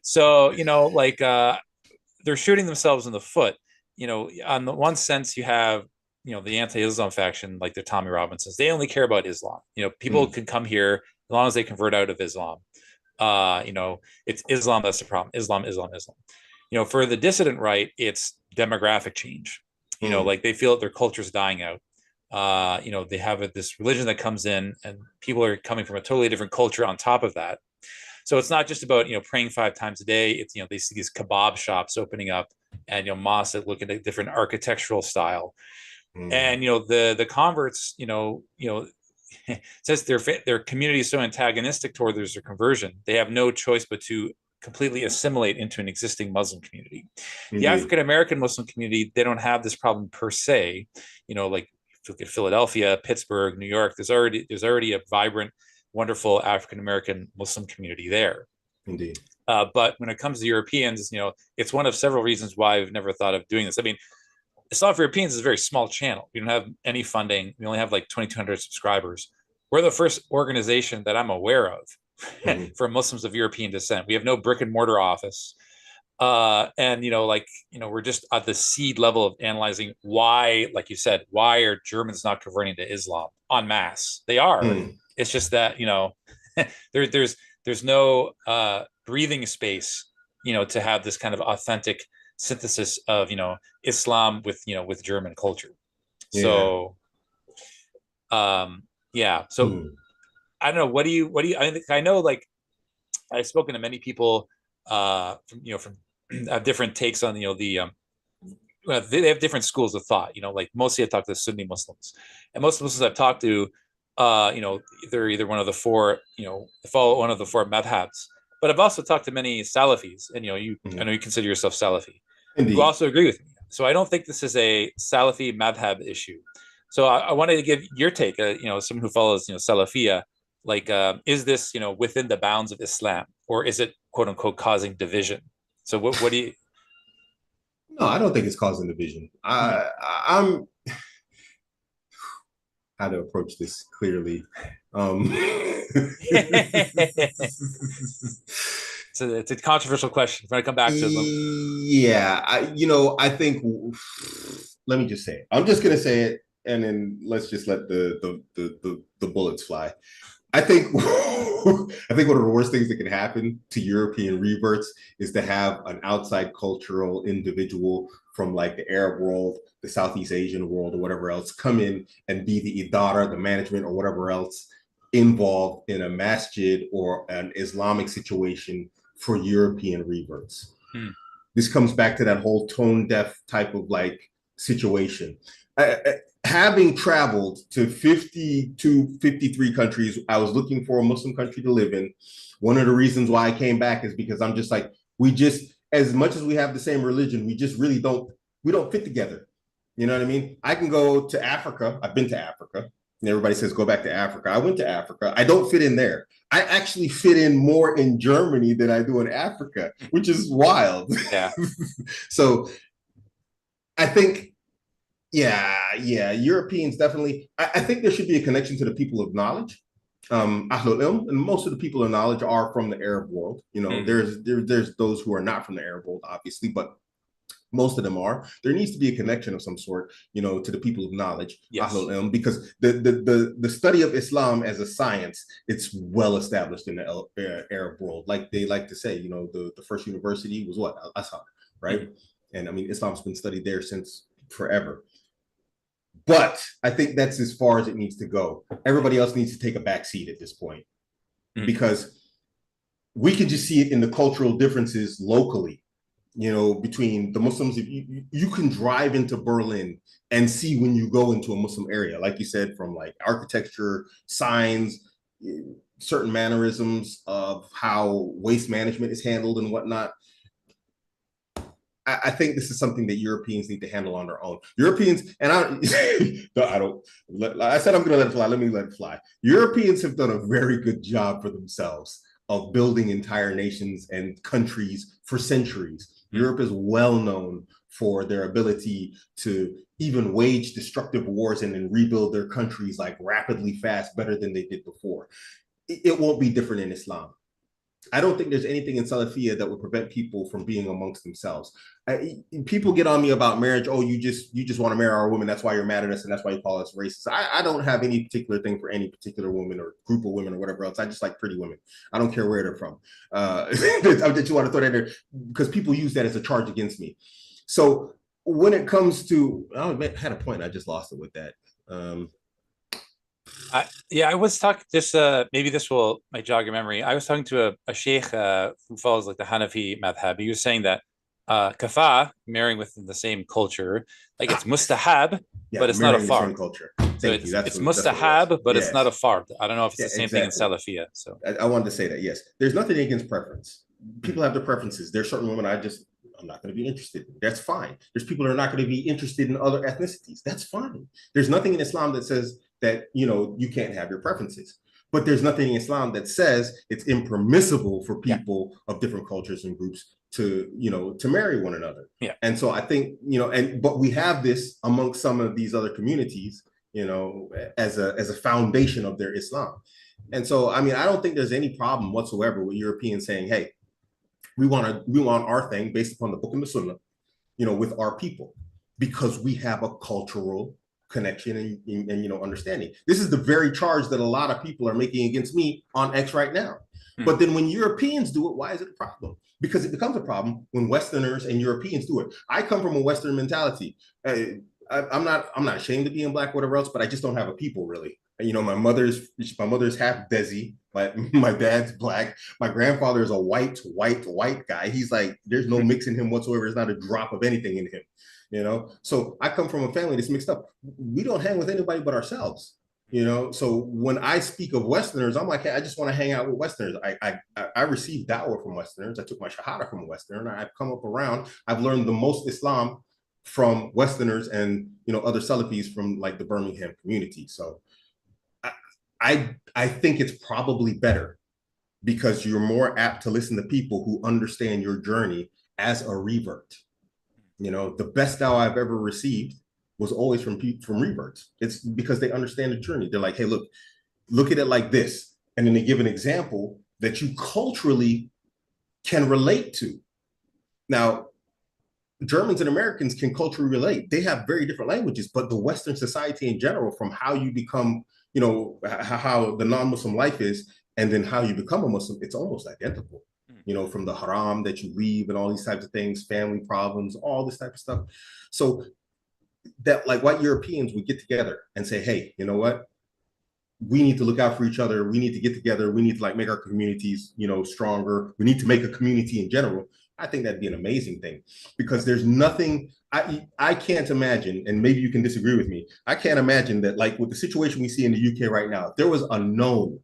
So they're shooting themselves in the foot. On the one sense, you have the anti-Islam faction, like the Tommy Robinsons. They only care about Islam. People can come here as long as they convert out of Islam. It's Islam that's the problem. Islam, Islam, Islam. For the dissident right, it's demographic change. Like they feel that their culture's dying out. They have this religion that comes in, and people are coming from a totally different culture on top of that. So it's not just about praying 5 times a day. It's they see these kebab shops opening up, and mosques that look at a different architectural style, and the converts, since their community is so antagonistic towards their conversion, they have no choice but to completely assimilate into an existing Muslim community. Indeed. The African American Muslim community, they don't have this problem per se. Like look at Philadelphia, Pittsburgh, New York. There's already a vibrant, wonderful African American Muslim community there. Indeed. But when it comes to Europeans, it's one of several reasons why I've never thought of doing this. I mean, Islam for Europeans is a very small channel. We don't have any funding. We only have like 2,200 subscribers. We're the first organization that I'm aware of for Muslims of European descent. We have no brick and mortar office. And we're just at the seed level of analyzing why, like you said, why are Germans not converting to Islam en masse? They are. It's just that there's no breathing space to have this kind of authentic synthesis of Islam with German culture. Yeah. So so I don't know, what do you I know, like I've spoken to many people from have different takes on they have different schools of thought. Like mostly I talk to Sunni Muslims, and most Muslims I've talked to they're either one of the four, follow one of the four madhabs. But I've also talked to many Salafis, and I know you consider yourself Salafi, Indeed. who also agree with me. So I don't think this is a Salafi madhab issue. So I wanted to give your take, someone who follows Salafia, like is this within the bounds of Islam, or is it quote unquote causing division? So what do you? No, I don't think it's causing division. I'm how to approach this clearly. It's a controversial question. If I come back to it, yeah, I think. Let me just say it. I'm just gonna say it, and then let's just let the bullets fly. I think one of the worst things that can happen to European reverts is to have an outside cultural individual from like the Arab world, the Southeast Asian world, or whatever else come in and be the idara, the management, or whatever else involved in a masjid or an Islamic situation for European reverts. This comes back to that whole tone deaf type of like situation. Having traveled to 53 countries, I was looking for a Muslim country to live in. One of the reasons why I came back is because I'm just like, as much as we have the same religion, we just really don't fit together. You know what I mean? I can go to Africa. I've been to Africa. And everybody says, go back to Africa. I went to Africa. I don't fit in there. I actually fit in more in Germany than I do in Africa, which is wild. Yeah. So I think, Europeans definitely. I think there should be a connection to the people of knowledge. Ahlul Ilm, and most of the people of knowledge are from the Arab world. There's those who are not from the Arab world, obviously, but most of them are, there needs to be a connection of some sort, to the people of knowledge, Yes. because the study of Islam as a science, it's well established in the Arab world. Like they like to say, the first university was what? Al-Azhar, right? Mm-hmm. And I mean, Islam's been studied there since forever. But I think that's as far as it needs to go. Everybody else needs to take a back seat at this point, because we can just see it in the cultural differences locally, between the Muslims. You can drive into Berlin and see when you go into a Muslim area, like you said, from like architecture, signs, certain mannerisms of how waste management is handled and whatnot. I think this is something that Europeans need to handle on their own. Europeans, and I said I'm going to let it fly. Let me let it fly. Europeans have done a very good job for themselves of building entire nations and countries for centuries. Europe is well known for their ability to even wage destructive wars and then rebuild their countries like rapidly fast, better than they did before. It won't be different in Islam. I don't think there's anything in Salafiyya that would prevent people from being amongst themselves. People get on me about marriage. Oh, you just want to marry our woman. That's why you're mad at us, and that's why you call us racist. I don't have any particular thing for any particular woman or group of women or whatever else. I just like pretty women. I don't care where they're from. I just want to throw that in there because people use that as a charge against me. So when it comes to, I had a point. I just lost it with that. I was talking just maybe this might jog your memory. I was talking to a sheikh who follows like the Hanafi madhab. He was saying that kafa, marrying within the same culture, like it's mustahab, but it's not a fard. Culture. So it's mustahab, but it's not a fard. I don't know if it's the same thing in Salafiyya. So I wanted to say that, yes. There's nothing against preference. People have their preferences. There's certain women I'm not going to be interested in. That's fine. There's people that are not going to be interested in other ethnicities. That's fine. There's nothing in Islam that says that, you can't have your preferences. But there's nothing in Islam that says it's impermissible for people of different cultures and groups to marry one another. Yeah. And so I think, but we have this amongst some of these other communities, as a foundation of their Islam. And so, I mean, I don't think there's any problem whatsoever with Europeans saying, hey, we want our thing based upon the book and the sunnah, with our people, because we have a cultural connection and understanding. This is the very charge that a lot of people are making against me on X right now. But then when Europeans do it, why is it a problem? Because it becomes a problem when Westerners and Europeans do it. I come from a Western mentality. I'm not ashamed of being Black, whatever else, but I just don't have a people really. My mother's half Desi. My dad's Black. My grandfather is a white guy. He's like, there's no mix in him whatsoever. There's not a drop of anything in him. So I come from a family that's mixed up. We don't hang with anybody but ourselves. So when I speak of Westerners, I'm like, hey, I just want to hang out with Westerners. I received da'wah from Westerners. I took my shahada from a Westerner. I've come up around. I've learned the most Islam from Westerners and other Salafis from like the Birmingham community. So I think it's probably better because you're more apt to listen to people who understand your journey as a revert. The best da'wah I've ever received was always from reverts. It's because they understand the journey. They're like, hey, look at it like this. And then they give an example that you culturally can relate to. Now, Germans and Americans can culturally relate. They have very different languages, but the Western society in general, from how you become, how the non-Muslim life is, and then how you become a Muslim, it's almost identical. From the haram that you leave and all these types of things, family problems, all this type of stuff. So that like white Europeans would get together and say, hey, you know what? We need to look out for each other. We need to get together. We need to like make our communities, stronger. We need to make a community in general. I think that'd be an amazing thing because there's nothing I can't imagine, and maybe you can disagree with me. I can't imagine that like with the situation we see in the UK right now, if there was a known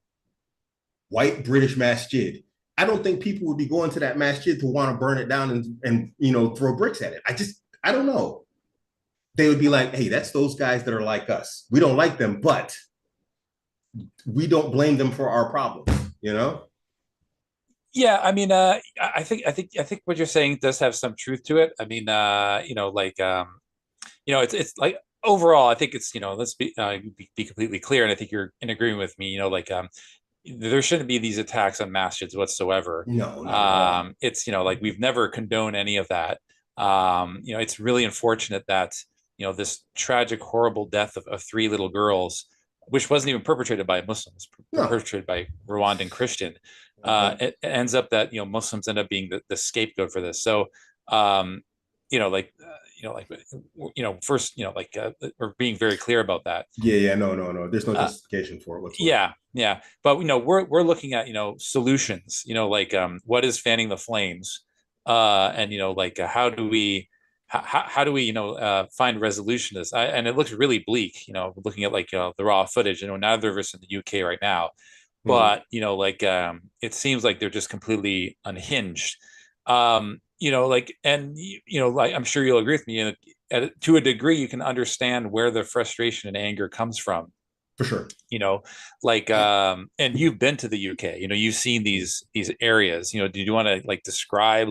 white British masjid, I don't think people would be going to that masjid to want to burn it down and throw bricks at it. I don't know. They would be like, hey, that's those guys that are like us. We don't like them, but we don't blame them for our problems, Yeah, I mean, I think what you're saying does have some truth to it. I mean, it's like overall, I think it's let's be completely clear, and I think you're in agreement with me. There shouldn't be these attacks on masjids whatsoever. No. It's like we've never condoned any of that. It's really unfortunate that this tragic, horrible death of three little girls, which wasn't even perpetrated by Muslims, No. perpetrated by Rwandan Christian. It ends up that Muslims end up being the scapegoat for this. So, like first, we're being very clear about that. Yeah. No. There's no justification for it whatsoever. Yeah. But we're looking at solutions. What is fanning the flames, and how do we find resolution to this? And it looks really bleak. Looking at the raw footage. Neither of us in the UK right now, but it seems like they're just completely unhinged. I'm sure you'll agree with me. To a degree, you can understand where the frustration and anger comes from. For sure. And you've been to the UK. You've seen these areas. Do you want to describe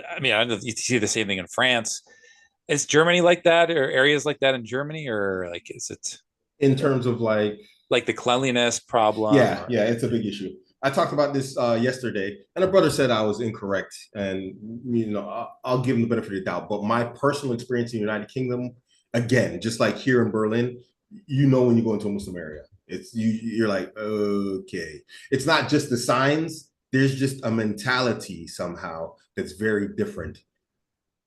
I mean, I don't know if you see the same thing in France. Is Germany like that, or areas like that in Germany, or is it in terms of the cleanliness problem? Yeah, it's a big issue. I talked about this yesterday, and a brother said I was incorrect, and I'll give him the benefit of the doubt. But my personal experience in the United Kingdom, again, just like here in Berlin, when you go into a Muslim area, you're like, okay, it's not just the signs. There's just a mentality somehow that's very different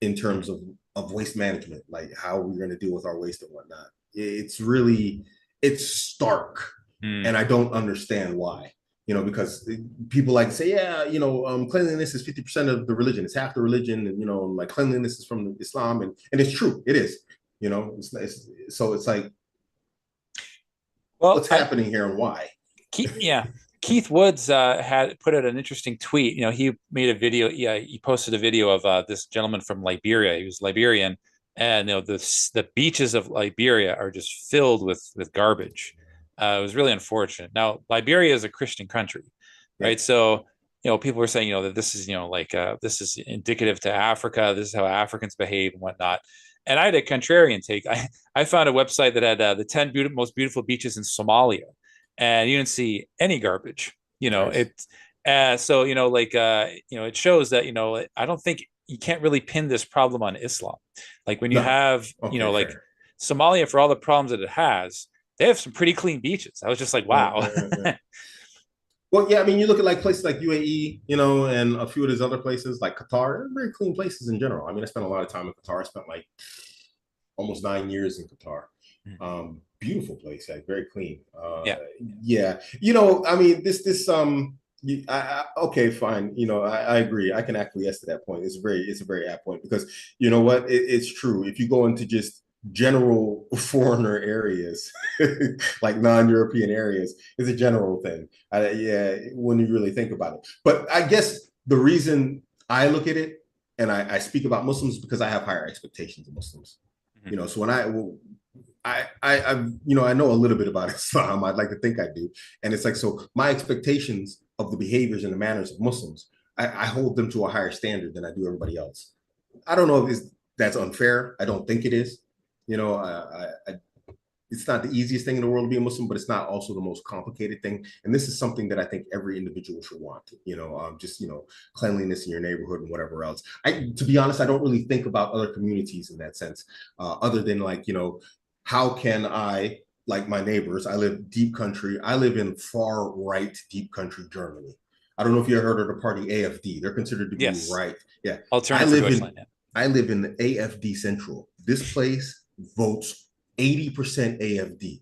in terms of waste management, like how we're going to deal with our waste and whatnot. It's stark, and I don't understand why. Because people like to say, cleanliness is 50% of the religion. It's half the religion, and cleanliness is from Islam, and it's true. It is. So it's like, well, what's happening here and why? Keith Woods had put out an interesting tweet. He made a video. Yeah, he posted a video of this gentleman from Liberia. He was Liberian, and the beaches of Liberia are just filled with garbage. It was really unfortunate. Now, Liberia is a Christian country, right? So, people were saying, that this is, this is indicative to Africa. This is how Africans behave and whatnot. And I had a contrarian take. I found a website that had the 10 most beautiful beaches in Somalia, and you didn't see any garbage. Nice. It shows that I don't think you can't really pin this problem on Islam. When you have fair. Somalia, for all the problems that it has, they have some pretty clean beaches. I was just like, wow. Well, yeah, I mean, you look at places like UAE, and a few of these other places like Qatar. They're very clean places in general. I mean, I spent a lot of time in Qatar. I spent almost 9 years in Qatar. Beautiful place, very clean. Yeah. I mean, okay, fine. I agree. I can acquiesce to that point. It's a very apt point, because you know what? It's true. If you go into just general foreigner areas, like non-European areas, is a general thing. When you really think about it. But I guess the reason I look at it and I speak about Muslims, because I have higher expectations of Muslims. So when I know a little bit about Islam. I'd like to think I do. And it's so my expectations of the behaviors and the manners of Muslims, I hold them to a higher standard than I do everybody else. I don't know if that's unfair. I don't think it is. It's not the easiest thing in the world to be a Muslim, but it's not also the most complicated thing. And this is something that I think every individual should want, cleanliness in your neighborhood and whatever else. To be honest, I don't really think about other communities in that sense, other than how can I, like my neighbors, I live deep country. I live in far right deep country Germany. I don't know if you ever heard of the party AFD. They're considered to be right. Yeah. I live in the AFD Central. This place votes 80% AFD.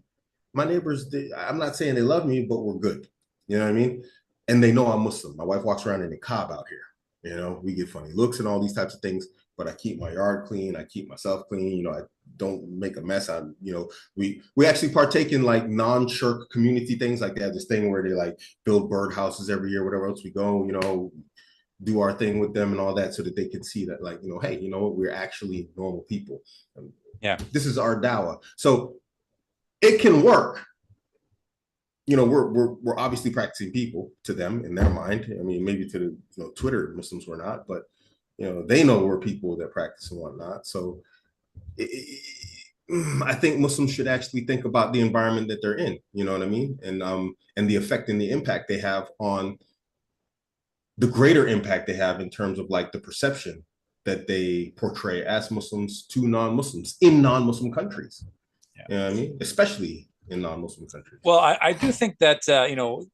My neighbors, I'm not saying they love me, but we're good. You know what I mean? And they know I'm Muslim. My wife walks around in a niqab out here. We get funny looks and all these types of things, but I keep my yard clean. I keep myself clean. I don't make a mess. We actually partake in non-shirk community things. They have this thing where they build birdhouses every year, whatever else we go, do our thing with them and all that, so that they can see that hey, we're actually normal people. This is our dawah. So it can work. We're obviously practicing people to them in their mind. I mean, maybe to the Twitter Muslims we're not, but they know we're people that practice and whatnot. So I think Muslims should actually think about the environment that they're in. You know what I mean? And the effect and the impact they have on the greater impact they have in terms of the perception that they portray as Muslims to non-Muslims in non-Muslim countries. Yeah. You know what I mean? Especially in non-Muslim countries. Well, I do think that the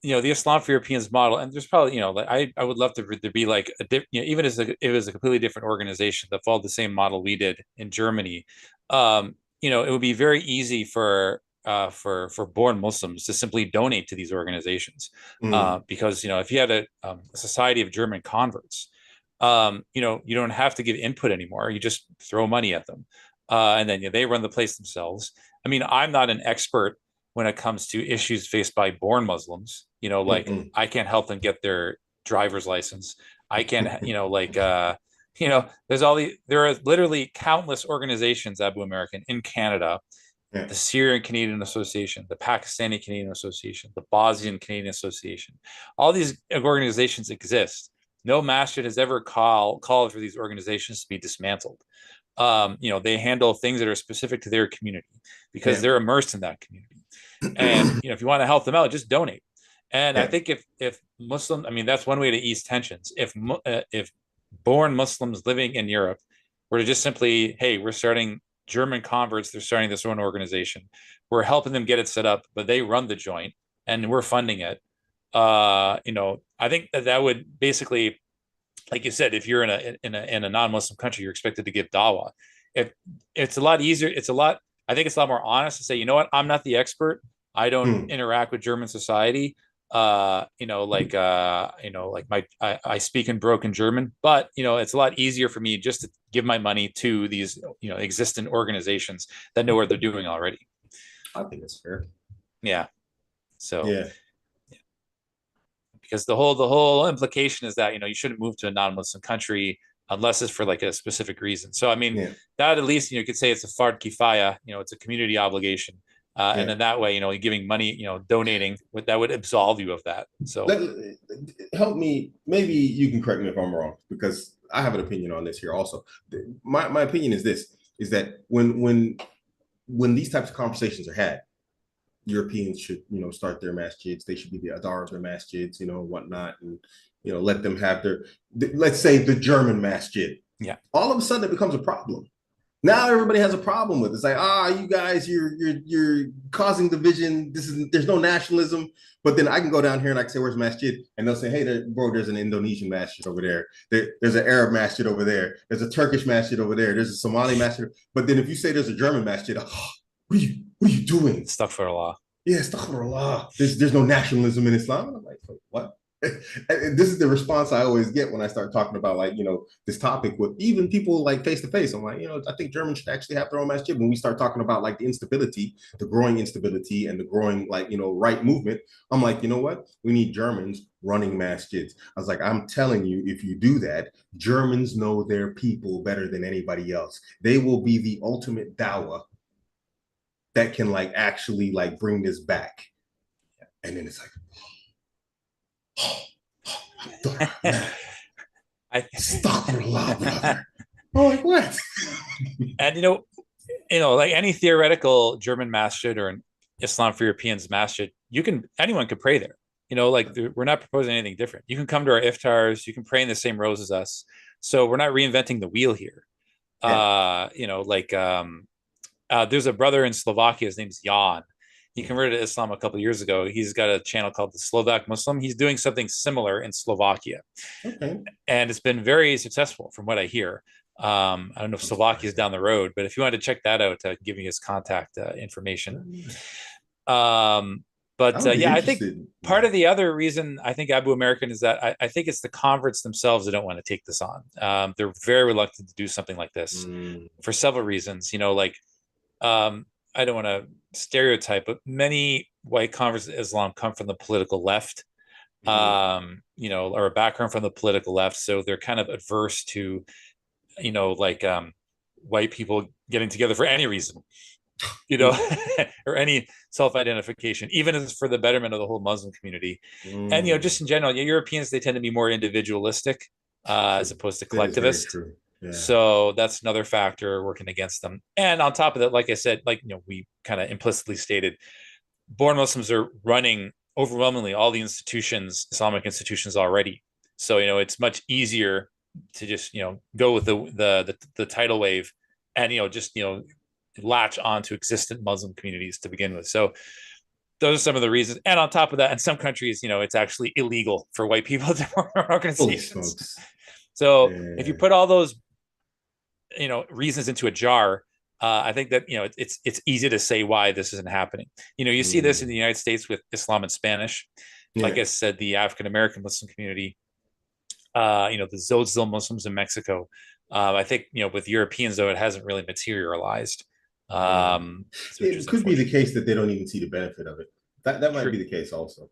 Islam for Europeans model, and there's probably like I would love to there be like even as it was a completely different organization that followed the same model we did in Germany. It would be very easy for born Muslims to simply donate to these organizations, because if you had a society of German converts, you don't have to give input anymore. You just throw money at them, and then they run the place themselves. I mean, I'm not an expert when it comes to issues faced by born Muslims. I can't help them get their driver's license. I can, there are literally countless organizations, AbuAmerican, in Canada, the Syrian Canadian Association, the Pakistani Canadian Association, the Bosnian Canadian Association. All these organizations exist. No masjid has ever called for these organizations to be dismantled. They handle things that are specific to their community because they're immersed in that community. And if you want to help them out, just donate. And I think if Muslim, I mean, that's one way to ease tensions. If born Muslims living in Europe were to just simply, hey, we're starting German converts, they're starting this own organization. We're helping them get it set up, but they run the joint and we're funding it. I think that would basically, like you said, if you're in a non-Muslim country, you're expected to give dawah. It's a lot easier. I think it's a lot more honest to say, you know what, I'm not the expert. I don't interact with German society. I speak in broken German, but it's a lot easier for me just to give my money to these existing organizations that know what they're doing already. I think it's fair. Yeah. So because the whole implication is that you shouldn't move to a non-Muslim country unless it's for like a specific reason. So I mean, that at least you could say it's a fard kifaya. It's a community obligation. And in that way, giving money, donating, that would absolve you of that. So help me. Maybe you can correct me if I'm wrong, because I have an opinion on this here also. My opinion is this, is that when these types of conversations are had, Europeans should, start their masjids. They should be the adar of their masjids, whatnot, and let them have let's say the German masjid. Yeah. All of a sudden, it becomes a problem. Now everybody has a problem with it. It's like, you guys, you're causing division. There's no nationalism. But then I can go down here and I can say, where's masjid? And they'll say, hey, there's an Indonesian masjid over there. There's an Arab masjid over there. There's a Turkish masjid over there. There's a Somali masjid. But then if you say there's a German masjid, what are you doing? Astaghfirullah. Yeah, astaghfirullah. There's no nationalism in Islam. And I'm like, what? This is the response I always get when I start talking about this topic with even people like face to face. I'm like, I think Germans should actually have their own masjid. When we start talking about the instability, the growing instability and the growing right movement, I'm like, you know what? We need Germans running masjids. I was like, I'm telling you, if you do that, Germans know their people better than anybody else. They will be the ultimate dawah that can actually bring this back. And then it's like, astaghfirullah, brother. Oh, like what? And like any theoretical German masjid or an Islam for Europeans masjid, anyone could pray there. We're not proposing anything different. You can come to our iftars, you can pray in the same rows as us. So we're not reinventing the wheel here. There's a brother in Slovakia, his name's Jan. He converted to Islam a couple of years ago. He's got a channel called the Slovak Muslim. He's doing something similar in Slovakia. Okay. And it's been very successful from what I hear. I don't know if Slovakia is down the road, but if you want to check that out, give me his contact information. I think part of the other reason I think AbuAmerican is that I think it's the converts themselves that don't want to take this on. They're very reluctant to do something like this for several reasons. I don't want to stereotype, but many white converts to Islam come from the political left, or a background from the political left. So they're kind of adverse to, white people getting together for any reason, or any self-identification, even if it's for the betterment of the whole Muslim community. And, just in general, Europeans, they tend to be more individualistic as opposed to collectivist. Yeah. So that's another factor working against them. And on top of that, like I said, we kind of implicitly stated, born Muslims are running overwhelmingly all the institutions, Islamic institutions already. So, it's much easier to just go with the tidal wave, and just latch on to existent Muslim communities to begin with. So those are some of the reasons. And on top of that, in some countries, it's actually illegal for white people to form Holy organizations. smokes. So if you Yeah. put all those reasons into a jar, I think that it's easy to say why this isn't happening. You see this in the United States with Islam and Spanish. Like I said, the African American Muslim community, the Zotzil Muslims in Mexico. I think with Europeans though, it hasn't really materialized. Which It is could be the unfortunate. case that they don't even see the benefit of it. That might True. be the case also.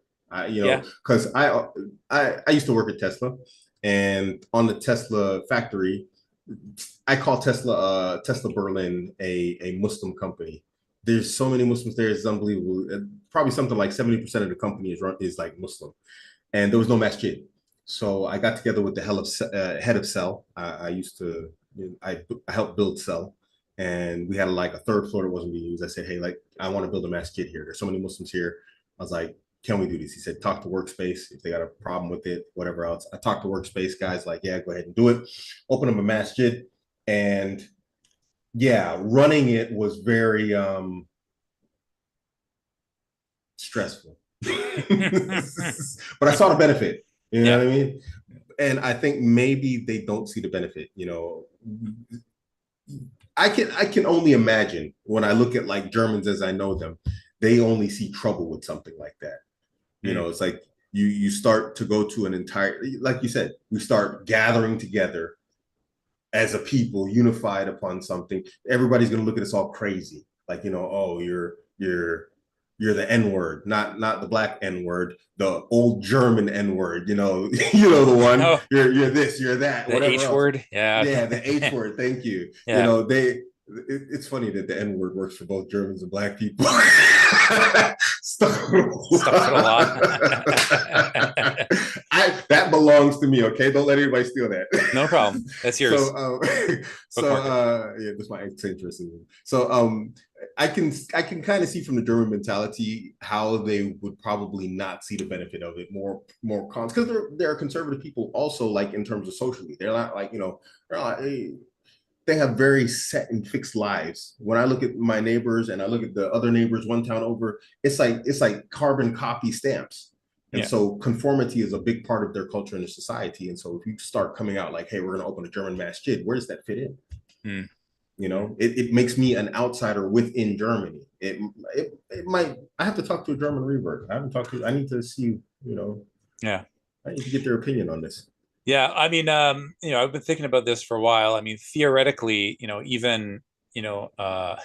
Yeah. Because I used to work at Tesla, and on the Tesla factory, I call Tesla Berlin a Muslim company. There's so many Muslims there; it's unbelievable. Probably something like 70% of the company is like Muslim, and there was no masjid. So I got together with the head of Cell. I used to I helped build Cell, and we had like a third floor that wasn't being used. I said, hey, like I want to build a masjid here. There's so many Muslims here. I was like, can we do this? He said, talk to Workspace if they got a problem with it, whatever else. I talked to Workspace guys, like, yeah, go ahead and do it. Open up a masjid, and yeah, running it was very stressful. But I saw the benefit. You know Yeah. what I mean? And I think maybe they don't see the benefit. I can only imagine when I look at like Germans as I know them, they only see trouble with something like that. It's like you start to go to an entire, like you said, we start gathering together as a people, unified upon something. Everybody's gonna look at us all crazy, like oh, you're the N word, not the black N word, the old German N word. The one. Oh, You're this, you're that, the whatever H else. word. Yeah. Yeah, the H word. Thank you. Yeah. It's funny that the N word works for both Germans and black people. Stuck to the law. That belongs to me. Okay, don't let anybody steal that. No problem. That's yours. Yeah, that's my eccentricism. So I can kind of see from the German mentality how they would probably not see the benefit of it. More cons, because they're conservative people also, like in terms of socially. They're not like they're not, they have very set and fixed lives. When I look at my neighbors and I look at the other neighbors one town over, it's like carbon copy stamps. And so conformity is a big part of their culture and their society. And so if you start coming out like, hey, we're going to open a German masjid, where does that fit in? It makes me an outsider within Germany. It might, I have to talk to a German revert. I need to see, Yeah. I need to get their opinion on this. Yeah, I mean, I've been thinking about this for a while. I mean, theoretically, even, I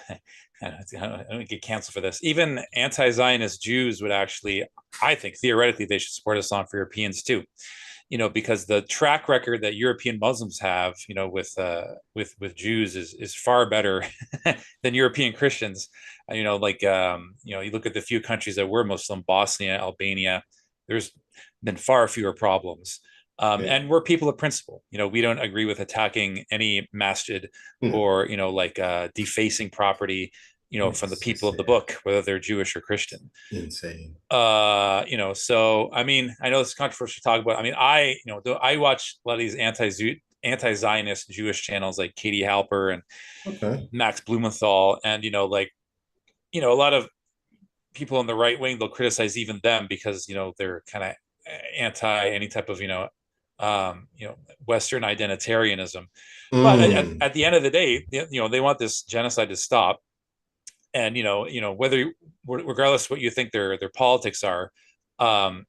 don't get canceled for this. Even anti-Zionist Jews would actually, I think, theoretically, they should support Islam for Europeans too. Because the track record that European Muslims have, with Jews is far better than European Christians. You look at the few countries that were Muslim, Bosnia, Albania, there's been far fewer problems. And we're people of principle. We don't agree with attacking any masjid or, defacing property, from the people of the book, whether they're Jewish or Christian. Insane. So, I mean, I know it's controversial to talk about. I mean, I watch a lot of these anti-Zionist Jewish channels like Katie Halper and Max Blumenthal. And, a lot of people on the right wing, they'll criticize even them because, they're kind of anti any type of, Western identitarianism. But at the end of the day, they want this genocide to stop. And, whether, regardless of what you think their politics are, the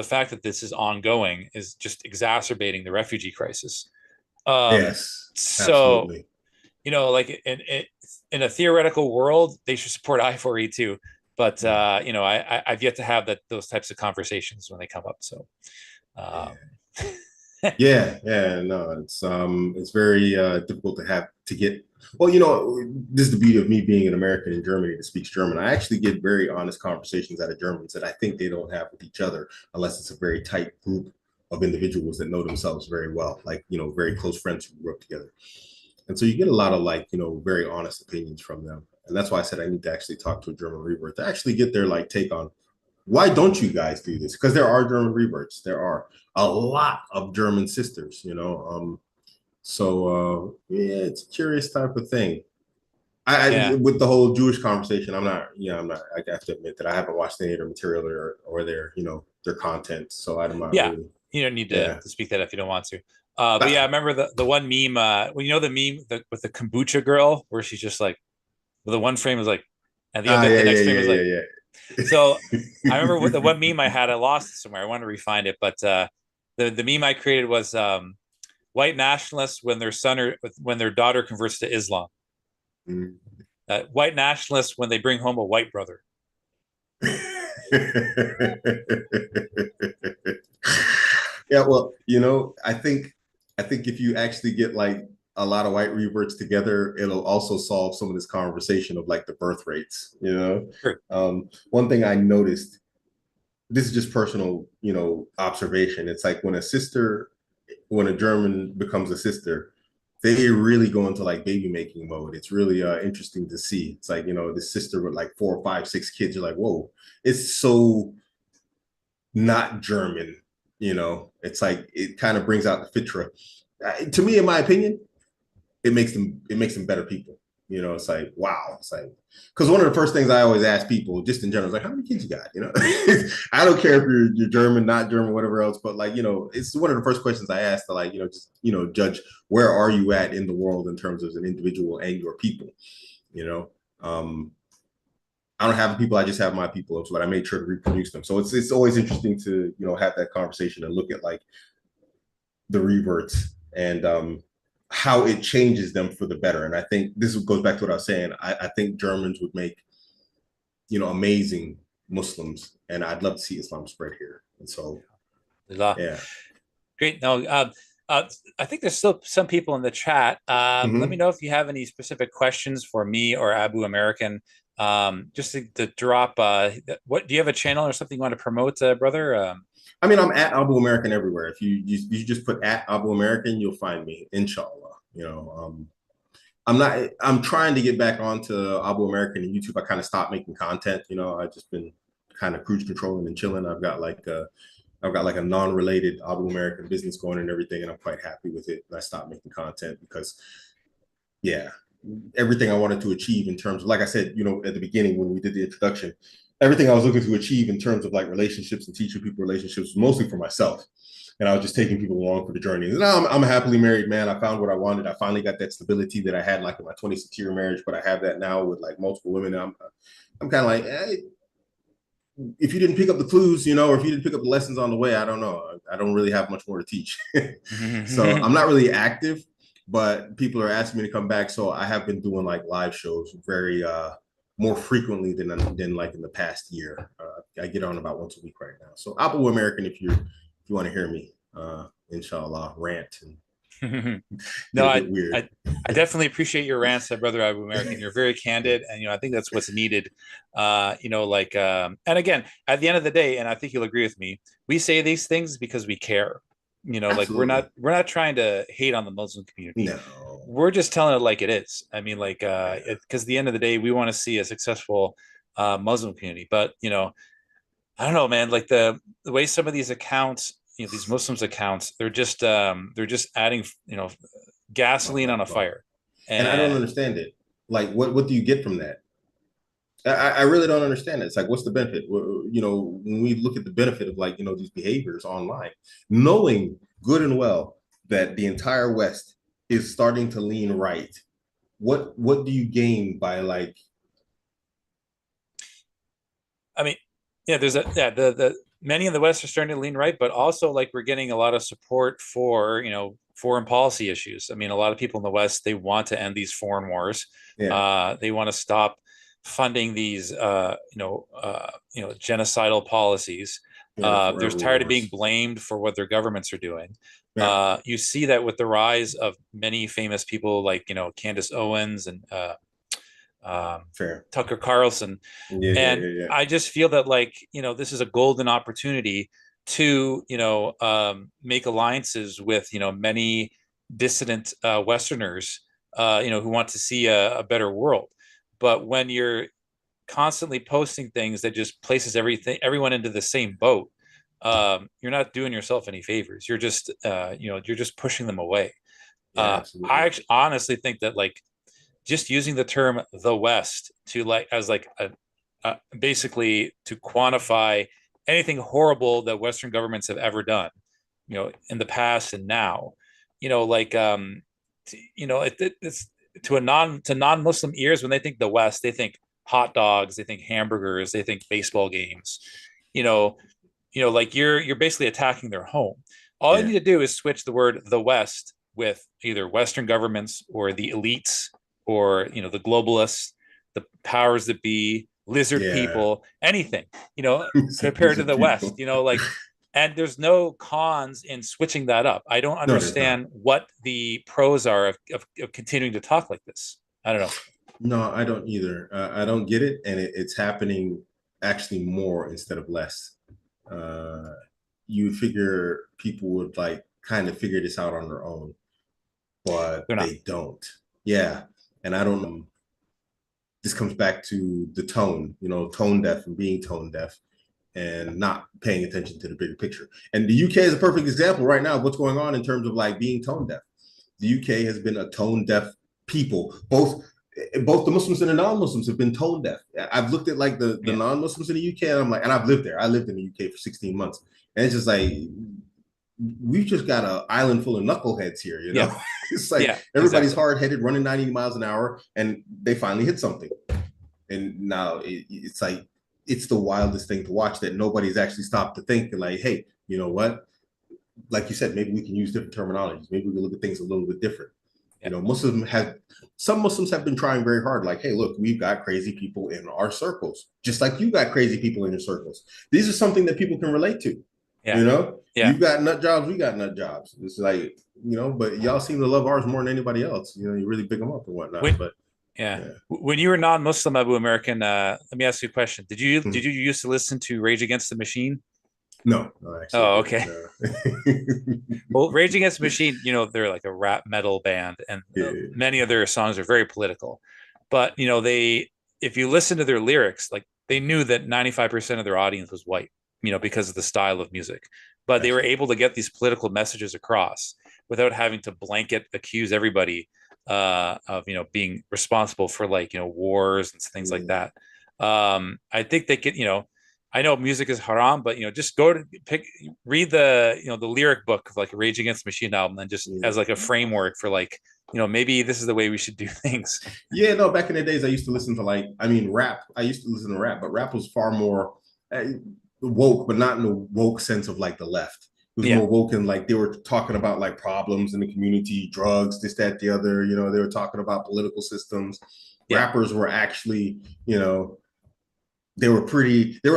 fact that this is ongoing is just exacerbating the refugee crisis. Yes, so, absolutely. Like in a theoretical world, they should support I4E too. But, I've yet to have those types of conversations when they come up. So, no, it's very difficult to get. Well, this is the beauty of me being an American in Germany that speaks German. I actually get very honest conversations out of Germans that I think they don't have with each other unless it's a very tight group of individuals that know themselves very well, like very close friends who grew up together. And so you get a lot of very honest opinions from them. And that's why I said I need to actually talk to a German revert to actually get their take on why don't you guys do this? Because there are German reverts. There are a lot of German sisters, you know. Yeah, it's a curious type of thing. Yeah. With the whole Jewish conversation, I'm not. I have to admit that I haven't watched any of their material or their, you know, their content. So I'm not Yeah. really. You don't need Yeah. to speak that if you don't want to. But yeah, I remember the one meme, well, you know, the meme with the kombucha girl where she's just like, the one frame is like, and Yeah, the yeah, next frame yeah, is like, yeah, so I remember what yeah. the one meme I had, I lost it somewhere. I want to refind it, but the meme I created was white nationalists when their son or when their daughter converts to Islam. White nationalists when they bring home a white brother. Yeah, well, you know, I think if you actually get like a lot of white reverts together, it'll also solve some of this conversation of like the birth rates, you know. Sure. One thing I noticed, this is just personal, you know, observation. It's like when a German becomes a sister, they really go into like baby making mode. It's really interesting to see. It's like, you know, this sister with like 4 or 5, 6 kids. You're like, whoa, it's so not German. You know, it's like it kind of brings out the fitra. To me, in my opinion, it makes them better people. You know, it's like wow. It's like because one of the first things I always ask people, just in general, is like, how many kids you got? You know, I don't care if you're German, not German, whatever else, but like you know, it's one of the first questions I ask to like you know just you know judge where are you at in the world in terms of an individual and your people. You know, I don't have the people, I just have my people, but I made sure to reproduce them. So it's always interesting to you know have that conversation and look at like the reverts and how it changes them for the better. And I think this goes back to what I was saying. I think Germans would make you know amazing Muslims, and I'd love to see Islam spread here. And so yeah. Great. No, uh, I think there's still some people in the chat. Let me Mm-hmm. know if you have any specific questions for me or AbuAmerican. Just to drop, what do you have a channel or something you want to promote, brother? I mean, I'm at AbuAmerican everywhere. If you just put at AbuAmerican, you'll find me, inshallah. You know, I'm trying to get back onto AbuAmerican and YouTube. I kind of stopped making content. You know, I've just been kind of cruise controlling and chilling. I've got like a non-related AbuAmerican business going and everything, and I'm quite happy with it. And I stopped making content because, yeah, everything I wanted to achieve in terms of, like I said, you know, at the beginning when we did the introduction, everything I was looking to achieve in terms of like relationships and teaching people relationships was mostly for myself. And I was just taking people along for the journey. And now I'm a happily married man. I found what I wanted. I finally got that stability that I had like in my 26-year marriage, but I have that now with like multiple women. I'm kind of like, if you didn't pick up the clues, you know, or if you didn't pick up the lessons on the way, I don't know. I don't really have much more to teach. So I'm not really active, but people are asking me to come back. So I have been doing like live shows very more frequently than like in the past year. I get on about once a week right now. So AbuAmerican, if you want to hear me, inshallah, rant and get No, a bit weird. I definitely appreciate your rants, brother AbuAmerican. You're very candid, and I think that's what's needed. Like, and again, at the end of the day, and I think you'll agree with me, we say these things because we care. Like Absolutely. we're not trying to hate on the Muslim community. No. We're just telling it like it is. I mean, like, because at the end of the day, we want to see a successful Muslim community. But I don't know, man. Like the way some of these accounts, these Muslims accounts, they're just adding, gasoline on a fire. And I don't And understand it. Like, what do you get from that? I really don't understand it. It's like, what's the benefit? You know, when we look at the benefit of like, you know, these behaviors online, knowing good and well that the entire West is starting to lean right, what do you gain by like? I mean, yeah, there's a yeah the many in the West are starting to lean right, but also like we're getting a lot of support for foreign policy issues. I mean, a lot of people in the West, they want to end these foreign wars. Yeah, They want to stop funding these genocidal policies. yeah, the They're forever tired of being wars. blamed for what their governments are doing. Yeah, You see that with the rise of many famous people like Candace Owens and fair. Tucker Carlson. Yeah, yeah, And yeah, yeah. I just feel that like, this is a golden opportunity to, make alliances with, many dissident Westerners, who want to see a better world. But when you're constantly posting things that just places everyone into the same boat, you're not doing yourself any favors. You're just you're just pushing them away. Yeah, I absolutely. actually honestly think that like just using the term the West to like as like basically to quantify anything horrible that Western governments have ever done, in the past and now, like it's to non-Muslim ears when they think the West, they think hot dogs, they think hamburgers, they think baseball games, you know, like you're basically attacking their home. All you Yeah. need to do is switch the word the West with either Western governments or the elites or the globalists, the powers that be, lizard Yeah. people, anything, compared These to are the West, people. like, and there's no cons in switching that up. I don't No, there's not. understand what the pros are of continuing to talk like this. I don't know. No, I don't either. I don't get it, and it's happening actually more instead of less. Uh, you would figure people would like kind of figure this out on their own, but They're not. they don't. Yeah, and I don't know. This comes back to the tone, tone deaf and being tone deaf and not paying attention to the bigger picture. And the UK is a perfect example right now of what's going on in terms of like being tone deaf. The UK has been a tone deaf people. Both the Muslims and the non-Muslims have been tone deaf. I've looked at like the Yeah. non-Muslims in the UK, and I'm like, and I've lived there. I lived in the UK for 16 months, and it's just like we've just got an island full of knuckleheads here. Yeah. It's like Yeah. everybody's Exactly. hard-headed, running 90 miles an hour, and they finally hit something. And now it's like it's the wildest thing to watch that nobody's actually stopped to think like, hey, you know what? Like you said, maybe we can use different terminologies. Maybe we can look at things a little bit different. Yeah. Some Muslims have been trying very hard. Like, hey, look, we've got crazy people in our circles, just like you got crazy people in your circles. These are something that people can relate to. Yeah. Yeah. You've got nut jobs, we got nut jobs. It's like, but y'all seem to love ours more than anybody else. You really big them up and whatnot. When, But yeah. yeah. When you were non-Muslim, AbuAmerican, let me ask you a question. Did Mhm. you used to listen to Rage Against the Machine? No, I actually Oh, didn't. okay. Well, Rage Against the Machine, they're like a rap metal band, and Yeah. many of their songs are very political. But if you listen to their lyrics, like they knew that 95% of their audience was white, because of the style of music. But they were Absolutely. able to get these political messages across without having to blanket accuse everybody of being responsible for like wars and things like Yeah. that. I think they could, I know music is haram, but just go to read the the lyric book of like a Rage Against the Machine album, and just Yeah. as like a framework for like maybe this is the way we should do things. Yeah, no, back in the days, I used to listen to rap. I used to listen to rap, but rap was far more woke, but not in the woke sense of like the left. It was Yeah, more woke and like they were talking about like problems in the community, drugs, this, that, the other. They were talking about political systems. yeah, Rappers were actually, they were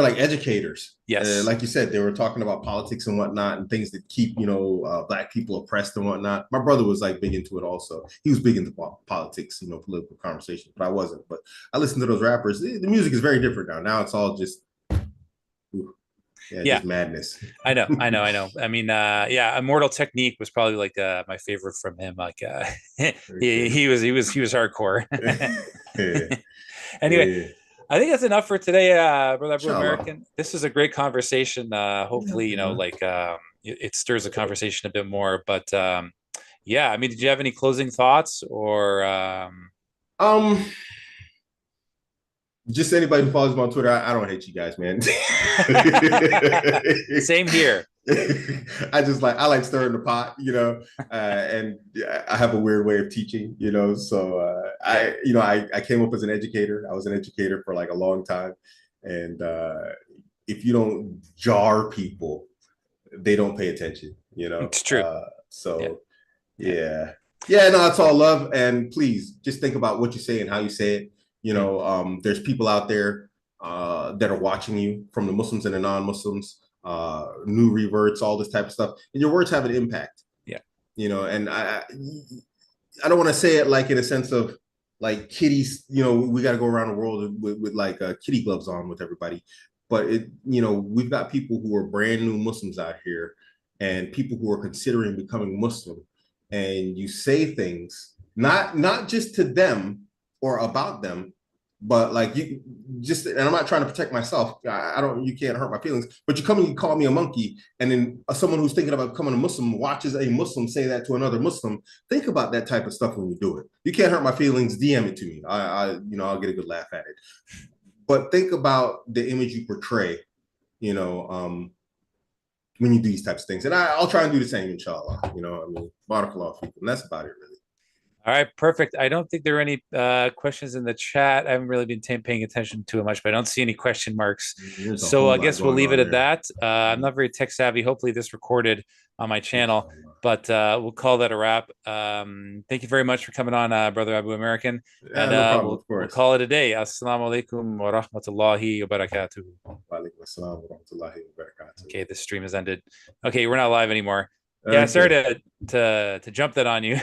like educators. yes, Like you said, they were talking about politics and whatnot and things that keep, black people oppressed and whatnot. My brother was like big into it also. He was big into politics, political conversations, but I wasn't. But I listened to those rappers. The music is very different now. Now it's all just, yeah, yeah. just madness. I know, I know, I know. I mean, yeah, Immortal Technique was probably like my favorite from him. Like, Okay. he was hardcore. Yeah. Anyway, Yeah. I think that's enough for today, brother Inshallah. AbuAmerican. This is a great conversation. Yeah, Hopefully, yeah. like it stirs the conversation a bit more. But yeah, I mean, did you have any closing thoughts or Um, just anybody who follows me on Twitter, I don't hate you guys, man. same here? I like stirring the pot, and I have a weird way of teaching, So Yeah, I came up as an educator. I was an educator for like a long time, and if you don't jar people, they don't pay attention, it's true. Yeah, So yeah, yeah, yeah, no, it's all love, and please just think about what you say and how you say it. mm, There's people out there that are watching you, from the Muslims and the non-Muslims, new reverts, all this type of stuff, and your words have an impact. yeah, And I don't want to say it like in a sense of like kitties. We got to go around the world with like kitty gloves on with everybody, but we've got people who are brand new Muslims out here, and people who are considering becoming Muslim, and you say things not just to them or about them, But like you just, and I'm not trying to protect myself. I don't, you can't hurt my feelings. But you come and you call me a monkey, and then someone who's thinking about becoming a Muslim watches a Muslim say that to another Muslim. Think about that type of stuff when you do it. You can't hurt my feelings. DM it to me. I'll get a good laugh at it. But think about the image you portray, you know, when you do these types of things. And I'll try and do the same, inshallah. Barakallah fikum. And that's about it, really. All right, perfect. I don't think there are any questions in the chat. I haven't really been paying attention to it much, but I don't see any question marks. So I guess we'll leave it at that. I'm not very tech savvy. Hopefully this recorded on my channel, but we'll call that a wrap. Thank you very much for coming on, Brother Abu American. And no problem, we'll call it a day. Assalamu alaikum wa rahmatullahi wa barakatuh. Okay, the stream has ended. Okay, we're not live anymore. Yeah, sorry to jump that on you.